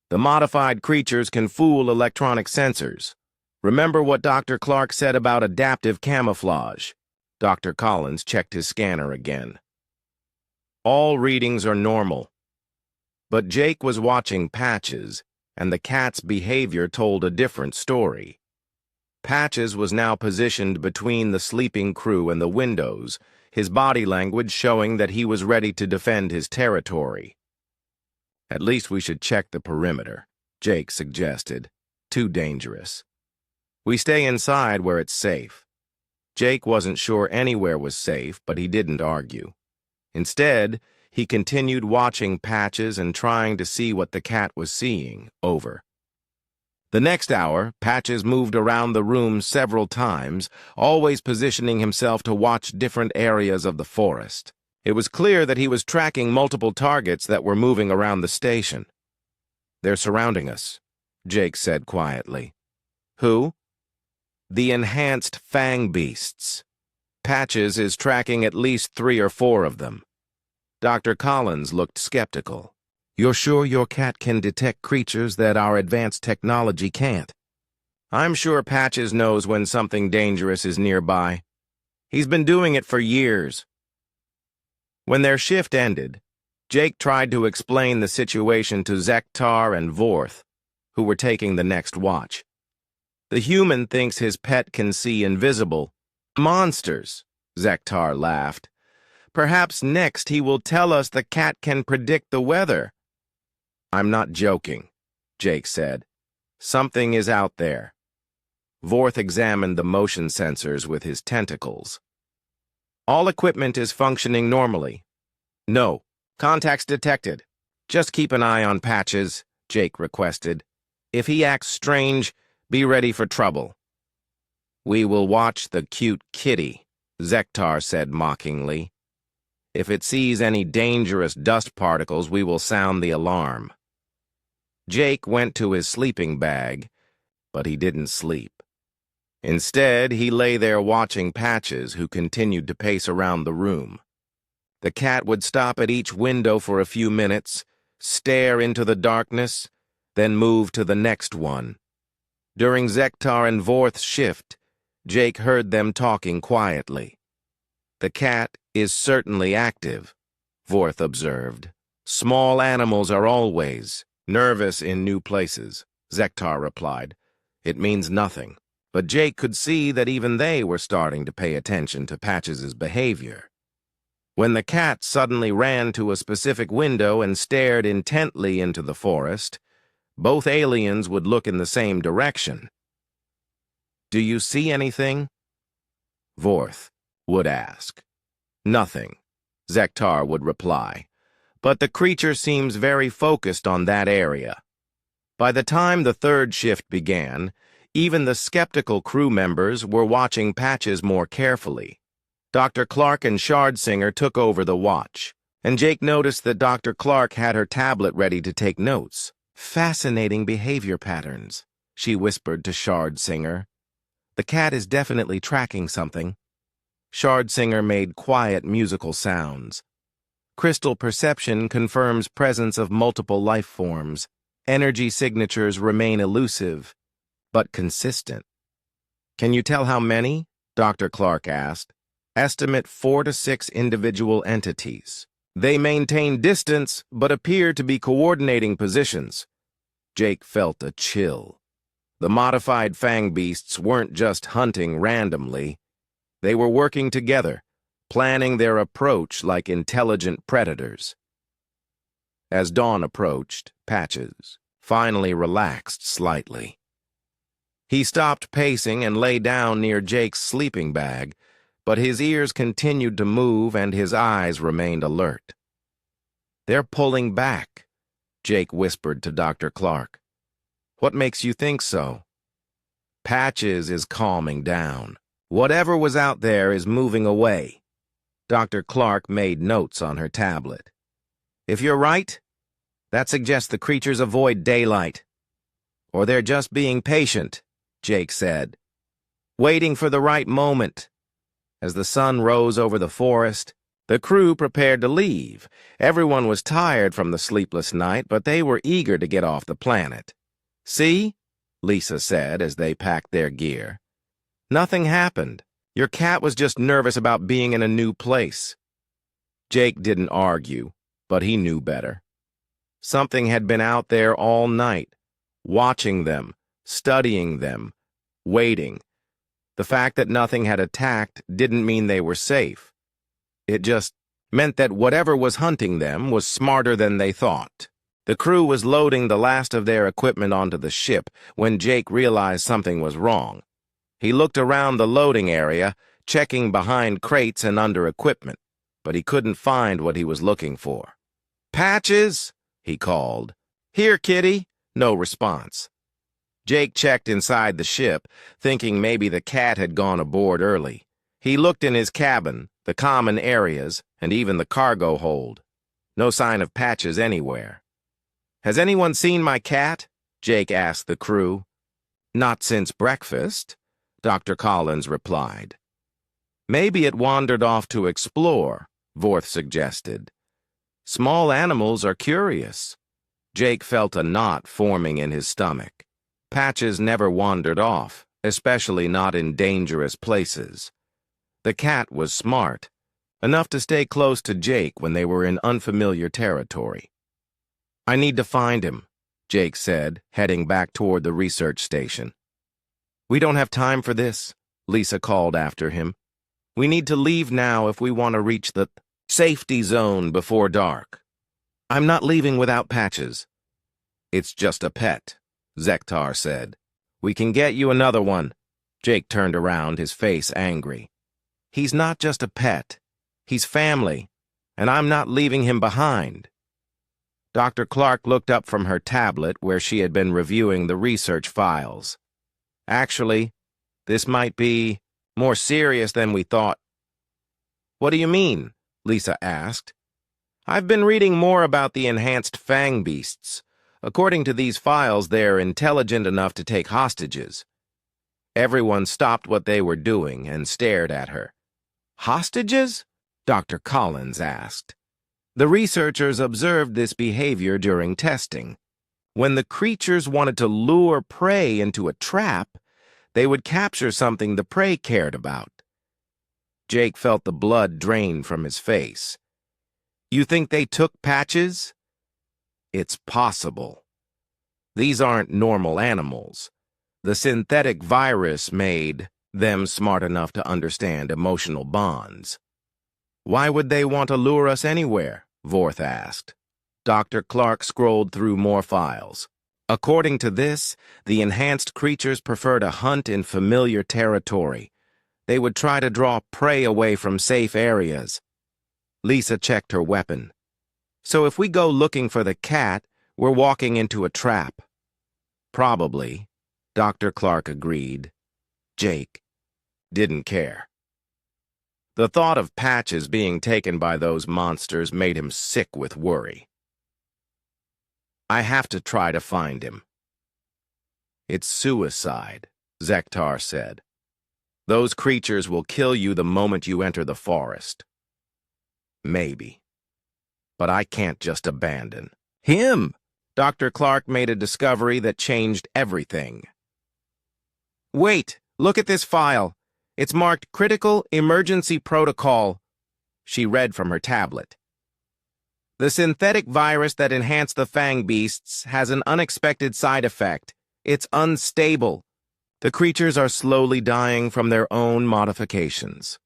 The modified creatures can fool electronic sensors. Remember what Dr. Clark said about adaptive camouflage?" Dr. Collins checked his scanner again. "All readings are normal." But Jake was watching Patches, and the cat's behavior told a different story. Patches was now positioned between the sleeping crew and the windows, his body language showing that he was ready to defend his territory. "At least we should check the perimeter," Jake suggested. "Too dangerous. We stay inside where it's safe." Jake wasn't sure anywhere was safe, but he didn't argue. Instead, he continued watching Patches and trying to see what the cat was seeing. Over. The next hour, Patches moved around the room several times, always positioning himself to watch different areas of the forest. It was clear that he was tracking multiple targets that were moving around the station. "They're surrounding us," Jake said quietly. "Who?" "The enhanced Fangbeasts. Patches is tracking at least 3 or 4 of them." Dr. Collins looked skeptical. "You're sure your cat can detect creatures that our advanced technology can't?" "I'm sure Patches knows when something dangerous is nearby. He's been doing it for years." When their shift ended, Jake tried to explain the situation to Zektar and Vorth, who were taking the next watch. "The human thinks his pet can see invisible monsters," Zektar laughed. "Perhaps next he will tell us the cat can predict the weather." "I'm not joking," Jake said. Something is out there. Vorth examined the motion sensors with his tentacles. All equipment is functioning normally. No, contacts detected. Just keep an eye on Patches, Jake requested. If he acts strange, be ready for trouble. We will watch the cute kitty, Zektar said mockingly. If it sees any dangerous dust particles, we will sound the alarm. Jake went to his sleeping bag, but he didn't sleep. Instead, he lay there watching Patches, who continued to pace around the room. The cat would stop at each window for a few minutes, stare into the darkness, then move to the next one. During Zektar and Vorth's shift, Jake heard them talking quietly. The cat is certainly active, Vorth observed. Small animals are always nervous in new places, Zektar replied. It means nothing. But Jake could see that even they were starting to pay attention to Patches' behavior. When the cat suddenly ran to a specific window and stared intently into the forest, both aliens would look in the same direction. Do you see anything? Vorth would ask. Nothing, Zektar would reply. But the creature seems very focused on that area. By the time the third shift began, even the skeptical crew members were watching Patches more carefully. Dr. Clark and Shardsinger took over the watch, and Jake noticed that Dr. Clark had her tablet ready to take notes. Fascinating behavior patterns, she whispered to Shardsinger. The cat is definitely tracking something. Shardsinger made quiet musical sounds. Crystal perception confirms presence of multiple life forms. Energy signatures remain elusive, but consistent. Can you tell how many? Dr. Clark asked. Estimate 4 to 6 individual entities. They maintain distance, but appear to be coordinating positions. Jake felt a chill. The modified Fangbeasts weren't just hunting randomly. They were working together, planning their approach like intelligent predators. As dawn approached, Patches finally relaxed slightly. He stopped pacing and lay down near Jake's sleeping bag, but his ears continued to move and his eyes remained alert. They're pulling back, Jake whispered to Dr. Clark. What makes you think so? Patches is calming down. Whatever was out there is moving away. Dr. Clark made notes on her tablet. If you're right, that suggests the creatures avoid daylight. Or they're just being patient, Jake said. Waiting for the right moment. As the sun rose over the forest, the crew prepared to leave. Everyone was tired from the sleepless night, but they were eager to get off the planet. See? Lisa said as they packed their gear. Nothing happened. Your cat was just nervous about being in a new place. Jake didn't argue, but he knew better. Something had been out there all night, watching them, studying them, waiting. The fact that nothing had attacked didn't mean they were safe. It just meant that whatever was hunting them was smarter than they thought. The crew was loading the last of their equipment onto the ship when Jake realized something was wrong. He looked around the loading area, checking behind crates and under equipment, but he couldn't find what he was looking for. Patches, he called. Here, kitty. No response. Jake checked inside the ship, thinking maybe the cat had gone aboard early. He looked in his cabin, the common areas, and even the cargo hold. No sign of Patches anywhere. Has anyone seen my cat? Jake asked the crew. Not since breakfast, Dr. Collins replied. Maybe it wandered off to explore, Vorth suggested. Small animals are curious. Jake felt a knot forming in his stomach. Patches never wandered off, especially not in dangerous places. The cat was smart, enough to stay close to Jake when they were in unfamiliar territory. I need to find him, Jake said, heading back toward the research station. We don't have time for this, Lisa called after him. We need to leave now if we want to reach the safety zone before dark. I'm not leaving without Patches. It's just a pet, Zektar said. "We can get you another one." Jake turned around, his face angry. "He's not just a pet. He's family, and I'm not leaving him behind." Dr. Clark looked up from her tablet where she had been reviewing the research files. "Actually, this might be more serious than we thought." "What do you mean?" Lisa asked. "I've been reading more about the enhanced Fangbeasts. According to these files, they're intelligent enough to take hostages." Everyone stopped what they were doing and stared at her. "Hostages?" Dr. Collins asked. The researchers observed this behavior during testing. When the creatures wanted to lure prey into a trap, they would capture something the prey cared about. Jake felt the blood drain from his face. "You think they took Patches?" "It's possible. These aren't normal animals. The synthetic virus made them smart enough to understand emotional bonds." "Why would they want to lure us anywhere?" Vorth asked. Dr. Clark scrolled through more files. "According to this, the enhanced creatures prefer to hunt in familiar territory. They would try to draw prey away from safe areas." Lisa checked her weapon. "So if we go looking for the cat, we're walking into a trap." "Probably," Dr. Clark agreed. Jake didn't care. The thought of Patches being taken by those monsters made him sick with worry. "I have to try to find him." "It's suicide," Zektar said. "Those creatures will kill you the moment you enter the forest." "Maybe. But I can't just abandon him." Dr. Clark made a discovery that changed everything. "Wait, look at this file. It's marked Critical Emergency Protocol." She read from her tablet. "The synthetic virus that enhanced the Fangbeasts has an unexpected side effect. It's unstable. The creatures are slowly dying from their own modifications."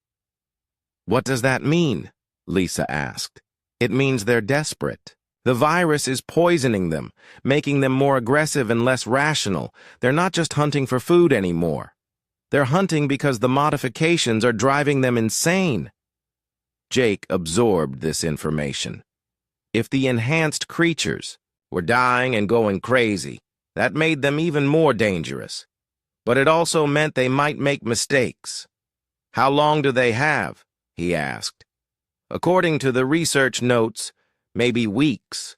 "What does that mean?" Lisa asked. "It means they're desperate. The virus is poisoning them, making them more aggressive and less rational. They're not just hunting for food anymore. They're hunting because the modifications are driving them insane." Jake absorbed this information. If the enhanced creatures were dying and going crazy, that made them even more dangerous. But it also meant they might make mistakes. "How long do they have?" he asked. "According to the research notes, maybe weeks.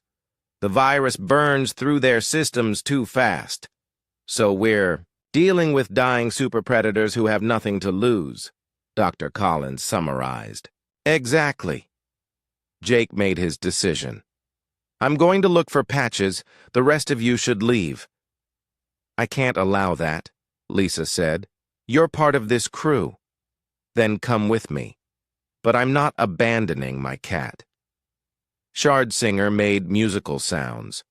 The virus burns through their systems too fast. So we're dealing with dying super-predators who have nothing to lose," Dr. Collins summarized. "Exactly." Jake made his decision. "I'm going to look for Patches. The rest of you should leave." "I can't allow that," Lisa said. "You're part of this crew." "Then come with me. But I'm not abandoning my cat." Shardsinger made musical sounds.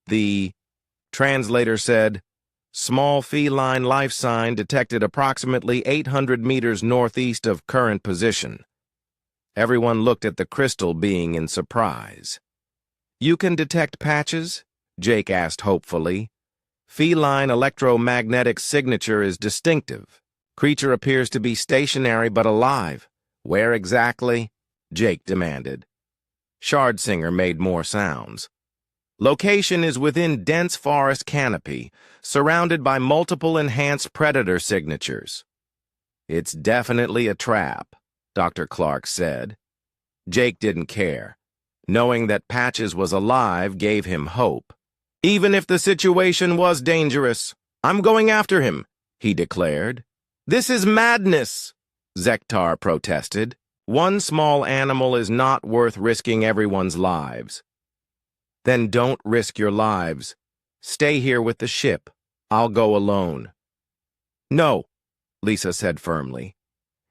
The translator said, "Small feline life sign detected approximately 800 meters northeast of current position." Everyone looked at the crystal being in surprise. "You can detect Patches?" Jake asked hopefully. "Feline electromagnetic signature is distinctive. Creature appears to be stationary but alive. Where exactly?" Jake demanded. Shardsinger made more sounds. "Location is within dense forest canopy, surrounded by multiple enhanced predator signatures." "It's definitely a trap," Dr. Clark said. Jake didn't care. Knowing that Patches was alive gave him hope. "Even if the situation was dangerous, I'm going after him," he declared. "This is madness," Zektar protested. "One small animal is not worth risking everyone's lives." "Then don't risk your lives. Stay here with the ship. I'll go alone." "No," Lisa said firmly.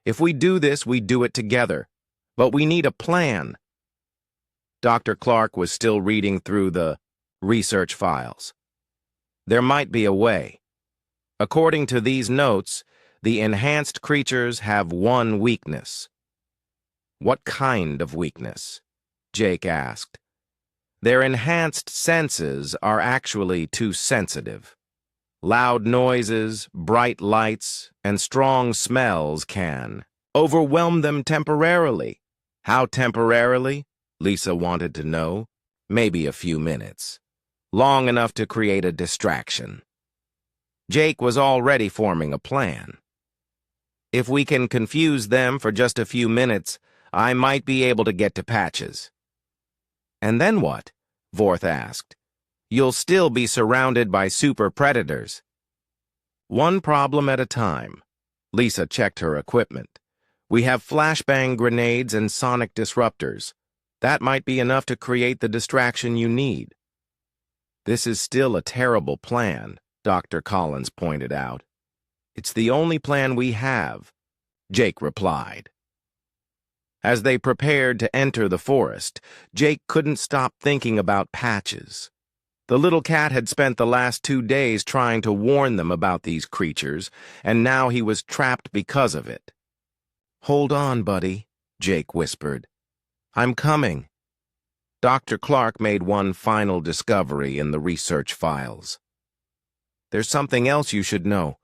"If we do this, we do it together. But we need a plan." Dr. Clark was still reading through the research files. "There might be a way. According to these notes, the enhanced creatures have one weakness." "What kind of weakness?" Jake asked. "Their enhanced senses are actually too sensitive." Loud noises, bright lights, and strong smells can overwhelm them temporarily. How temporarily? Lisa wanted to know. Maybe a few minutes. Long enough to create a distraction. Jake was already forming a plan. If we can confuse them for just a few minutes, I might be able to get to Patches. And then what? Vorth asked. You'll still be surrounded by super predators. One problem at a time. Lisa checked her equipment. We have flashbang grenades and sonic disruptors. That might be enough to create the distraction you need. This is still a terrible plan, Dr. Collins pointed out. It's the only plan we have, Jake replied. As they prepared to enter the forest, Jake couldn't stop thinking about Patches. The little cat had spent the last 2 days trying to warn them about these creatures, and now he was trapped because of it. Hold on, buddy, Jake whispered. I'm coming. Dr. Clark made one final discovery in the research files. There's something else you should know.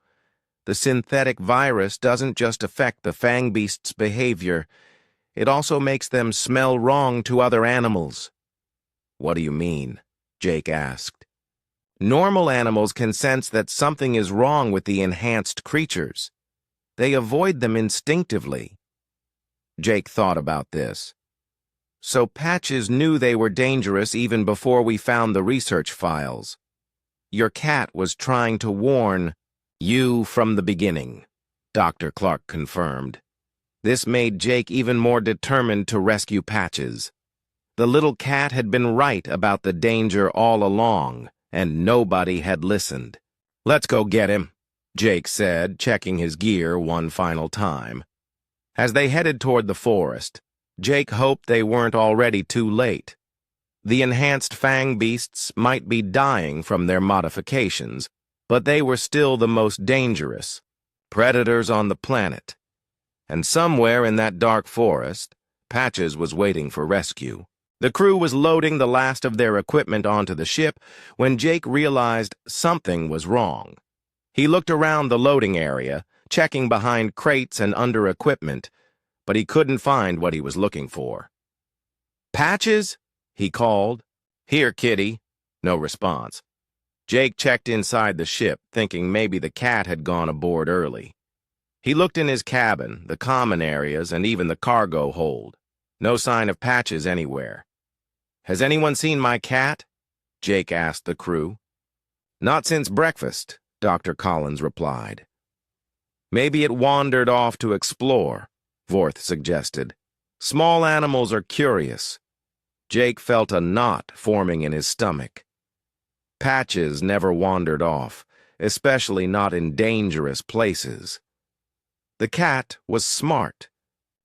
The synthetic virus doesn't just affect the Fangbeast's behavior, it also makes them smell wrong to other animals. What do you mean? Jake asked. Normal animals can sense that something is wrong with the enhanced creatures. They avoid them instinctively. Jake thought about this. So Patches knew they were dangerous even before we found the research files. Your cat was trying to warn you from the beginning, Dr. Clark confirmed. This made Jake even more determined to rescue Patches. The little cat had been right about the danger all along, and nobody had listened. Let's go get him, Jake said, checking his gear one final time. As they headed toward the forest, Jake hoped they weren't already too late. The enhanced Fangbeasts might be dying from their modifications, but they were still the most dangerous predators on the planet. And somewhere in that dark forest, Patches was waiting for rescue. The crew was loading the last of their equipment onto the ship when Jake realized something was wrong. He looked around the loading area, checking behind crates and under equipment, but he couldn't find what he was looking for. Patches? He called. Here, kitty. No response. Jake checked inside the ship, thinking maybe the cat had gone aboard early. He looked in his cabin, the common areas, and even the cargo hold. No sign of Patches anywhere. Has anyone seen my cat? Jake asked the crew. Not since breakfast, Dr. Collins replied. Maybe it wandered off to explore, Vorth suggested. Small animals are curious. Jake felt a knot forming in his stomach. Patches never wandered off, especially not in dangerous places. The cat was smart,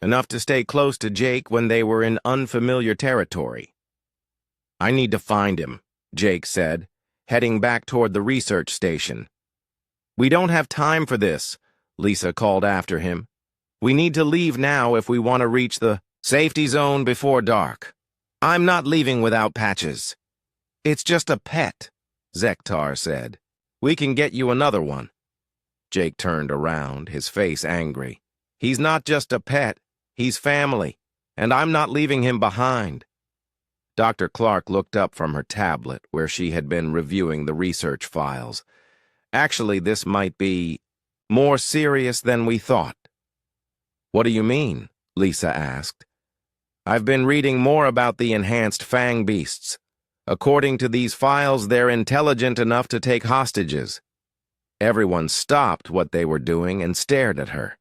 enough to stay close to Jake when they were in unfamiliar territory. I need to find him, Jake said, heading back toward the research station. We don't have time for this, Lisa called after him. We need to leave now if we want to reach the safety zone before dark. I'm not leaving without Patches. It's just a pet, Zektar said. We can get you another one. Jake turned around, his face angry. He's not just a pet, he's family, and I'm not leaving him behind. Dr. Clark looked up from her tablet, where she had been reviewing the research files. Actually, this might be more serious than we thought. What do you mean? Lisa asked. I've been reading more about the enhanced Fangbeasts. According to these files, they're intelligent enough to take hostages. Everyone stopped what they were doing and stared at her.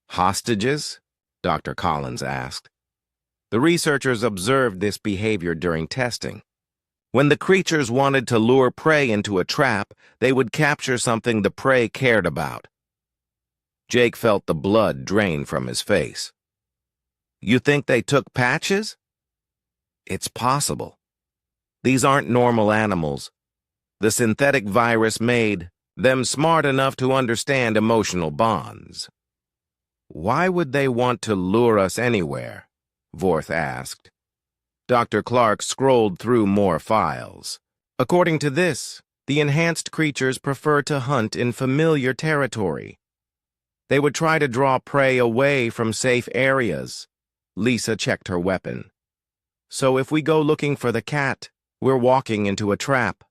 Hostages? Dr. Collins asked. The researchers observed this behavior during testing. When the creatures wanted to lure prey into a trap, they would capture something the prey cared about. Jake felt the blood drain from his face. You think they took Patches? It's possible. These aren't normal animals. The synthetic virus made them smart enough to understand emotional bonds. Why would they want to lure us anywhere? Vorth asked. Dr. Clark scrolled through more files. According to this, The enhanced creatures prefer to hunt in familiar territory. They would try to draw prey away from safe areas. Lisa checked her weapon. So if we go looking for the cat, we're walking into a trap.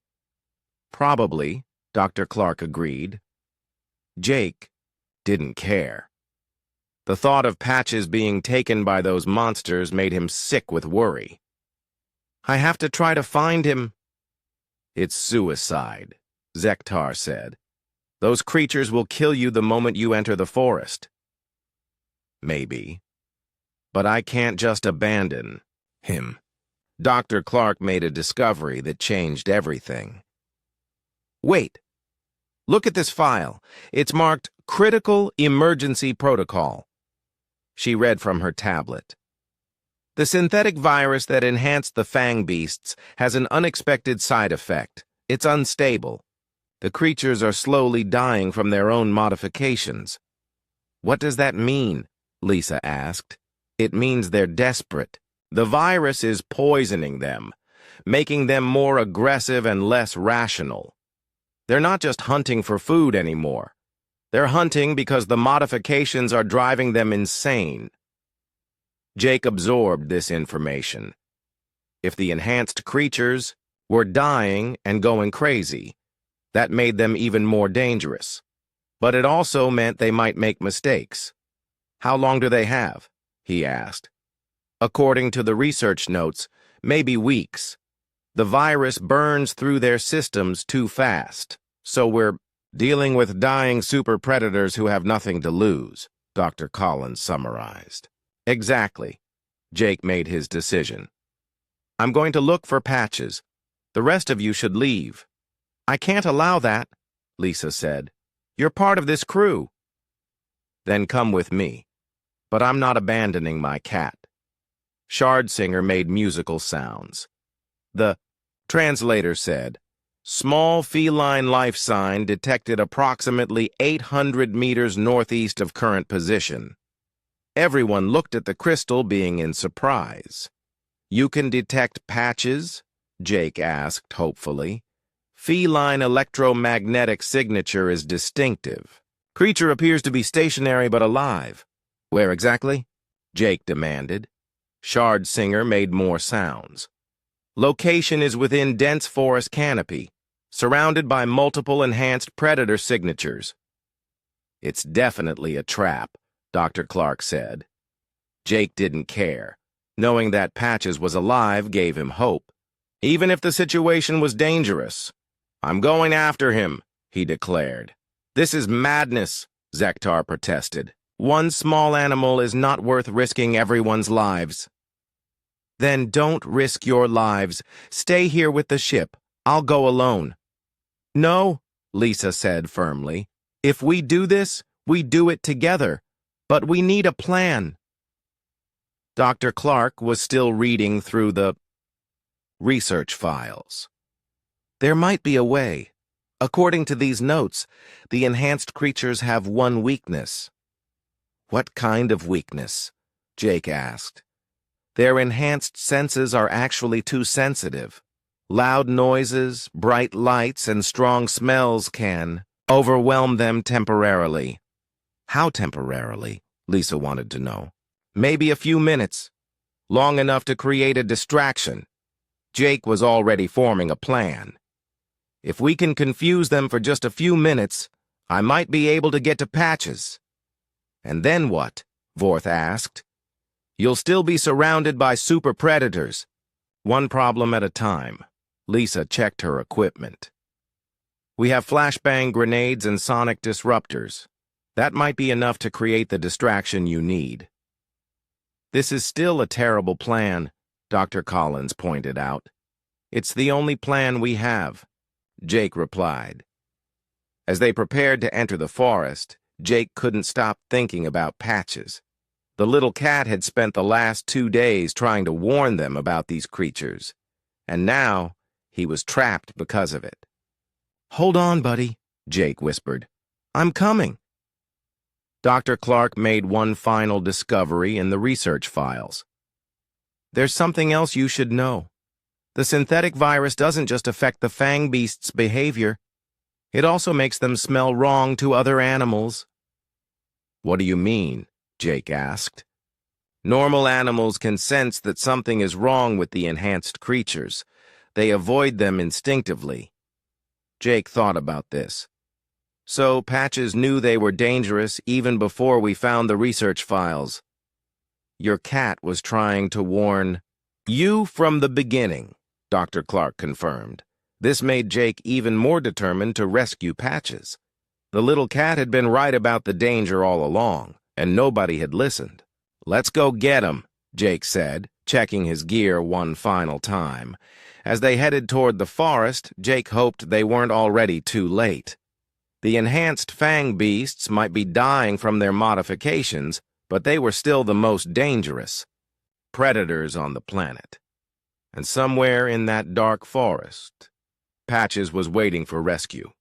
Probably, Dr. Clark agreed. Jake didn't care. The thought of Patches being taken by those monsters made him sick with worry. I have to try to find him. It's suicide, Zektar said. Those creatures will kill you the moment you enter the forest. Maybe. But I can't just abandon him. Dr. Clark made a discovery that changed everything. Wait. Look at this file. It's marked Critical Emergency Protocol. She read from her tablet. The synthetic virus that enhanced the Fangbeasts has an unexpected side effect. It's unstable. The creatures are slowly dying from their own modifications. What does that mean? Lisa asked. It means they're desperate. The virus is poisoning them, making them more aggressive and less rational. They're not just hunting for food anymore. They're hunting because the modifications are driving them insane. Jake absorbed this information. If the enhanced creatures were dying and going crazy, that made them even more dangerous. But it also meant they might make mistakes. How long do they have? He asked. According to the research notes, maybe weeks. The virus burns through their systems too fast, so we're dealing with dying super predators who have nothing to lose, Dr. Collins summarized. Exactly. Jake made his decision. I'm going to look for Patches. The rest of you should leave. I can't allow that, Lisa said. You're part of this crew. Then come with me. But I'm not abandoning my cat. Shardsinger made musical sounds. The translator said, Small feline life sign detected approximately 800 meters northeast of current position. Everyone looked at the crystal, being in surprise. You can detect Patches? Jake asked hopefully. Feline electromagnetic signature is distinctive. Creature appears to be stationary but alive. Where exactly? Jake demanded. Shardsinger made more sounds. Location is within dense forest canopy, surrounded by multiple enhanced predator signatures. It's definitely a trap, Dr. Clark said. Jake didn't care. Knowing that Patches was alive gave him hope. Even if the situation was dangerous. I'm going after him, he declared. This is madness, Zektar protested. One small animal is not worth risking everyone's lives. Then don't risk your lives. Stay here with the ship. I'll go alone. No, Lisa said firmly. If we do this, we do it together. But we need a plan. Dr. Clark was still reading through the research files. There might be a way. According to these notes, the enhanced creatures have one weakness. What kind of weakness? Jake asked. Their enhanced senses are actually too sensitive. Loud noises, bright lights, and strong smells can overwhelm them temporarily. How temporarily? Lisa wanted to know. Maybe a few minutes. Long enough to create a distraction. Jake was already forming a plan. If we can confuse them for just a few minutes, I might be able to get to Patches. And then what? Vorth asked. You'll still be surrounded by super predators. One problem at a time. Lisa checked her equipment. We have flashbang grenades and sonic disruptors. That might be enough to create the distraction you need. This is still a terrible plan, Dr. Collins pointed out. It's the only plan we have, Jake replied. As they prepared to enter the forest, Jake couldn't stop thinking about Patches. The little cat had spent the last 2 days trying to warn them about these creatures, and now he was trapped because of it. Hold on, buddy, Jake whispered. I'm coming. Dr. Clark made one final discovery in the research files. There's something else you should know. The synthetic virus doesn't just affect the Fangbeast's behavior, it also makes them smell wrong to other animals. What do you mean? Jake asked. Normal animals can sense that something is wrong with the enhanced creatures. They avoid them instinctively. Jake thought about this. So Patches knew they were dangerous even before we found the research files. Your cat was trying to warn you from the beginning, Dr. Clark confirmed. This made Jake even more determined to rescue Patches. The little cat had been right about the danger all along, and nobody had listened. "Let's go get him," Jake said, checking his gear one final time. As they headed toward the forest, Jake hoped they weren't already too late. The enhanced Fangbeasts might be dying from their modifications, but they were still the most dangerous predators on the planet. And somewhere in that dark forest, Patches was waiting for rescue.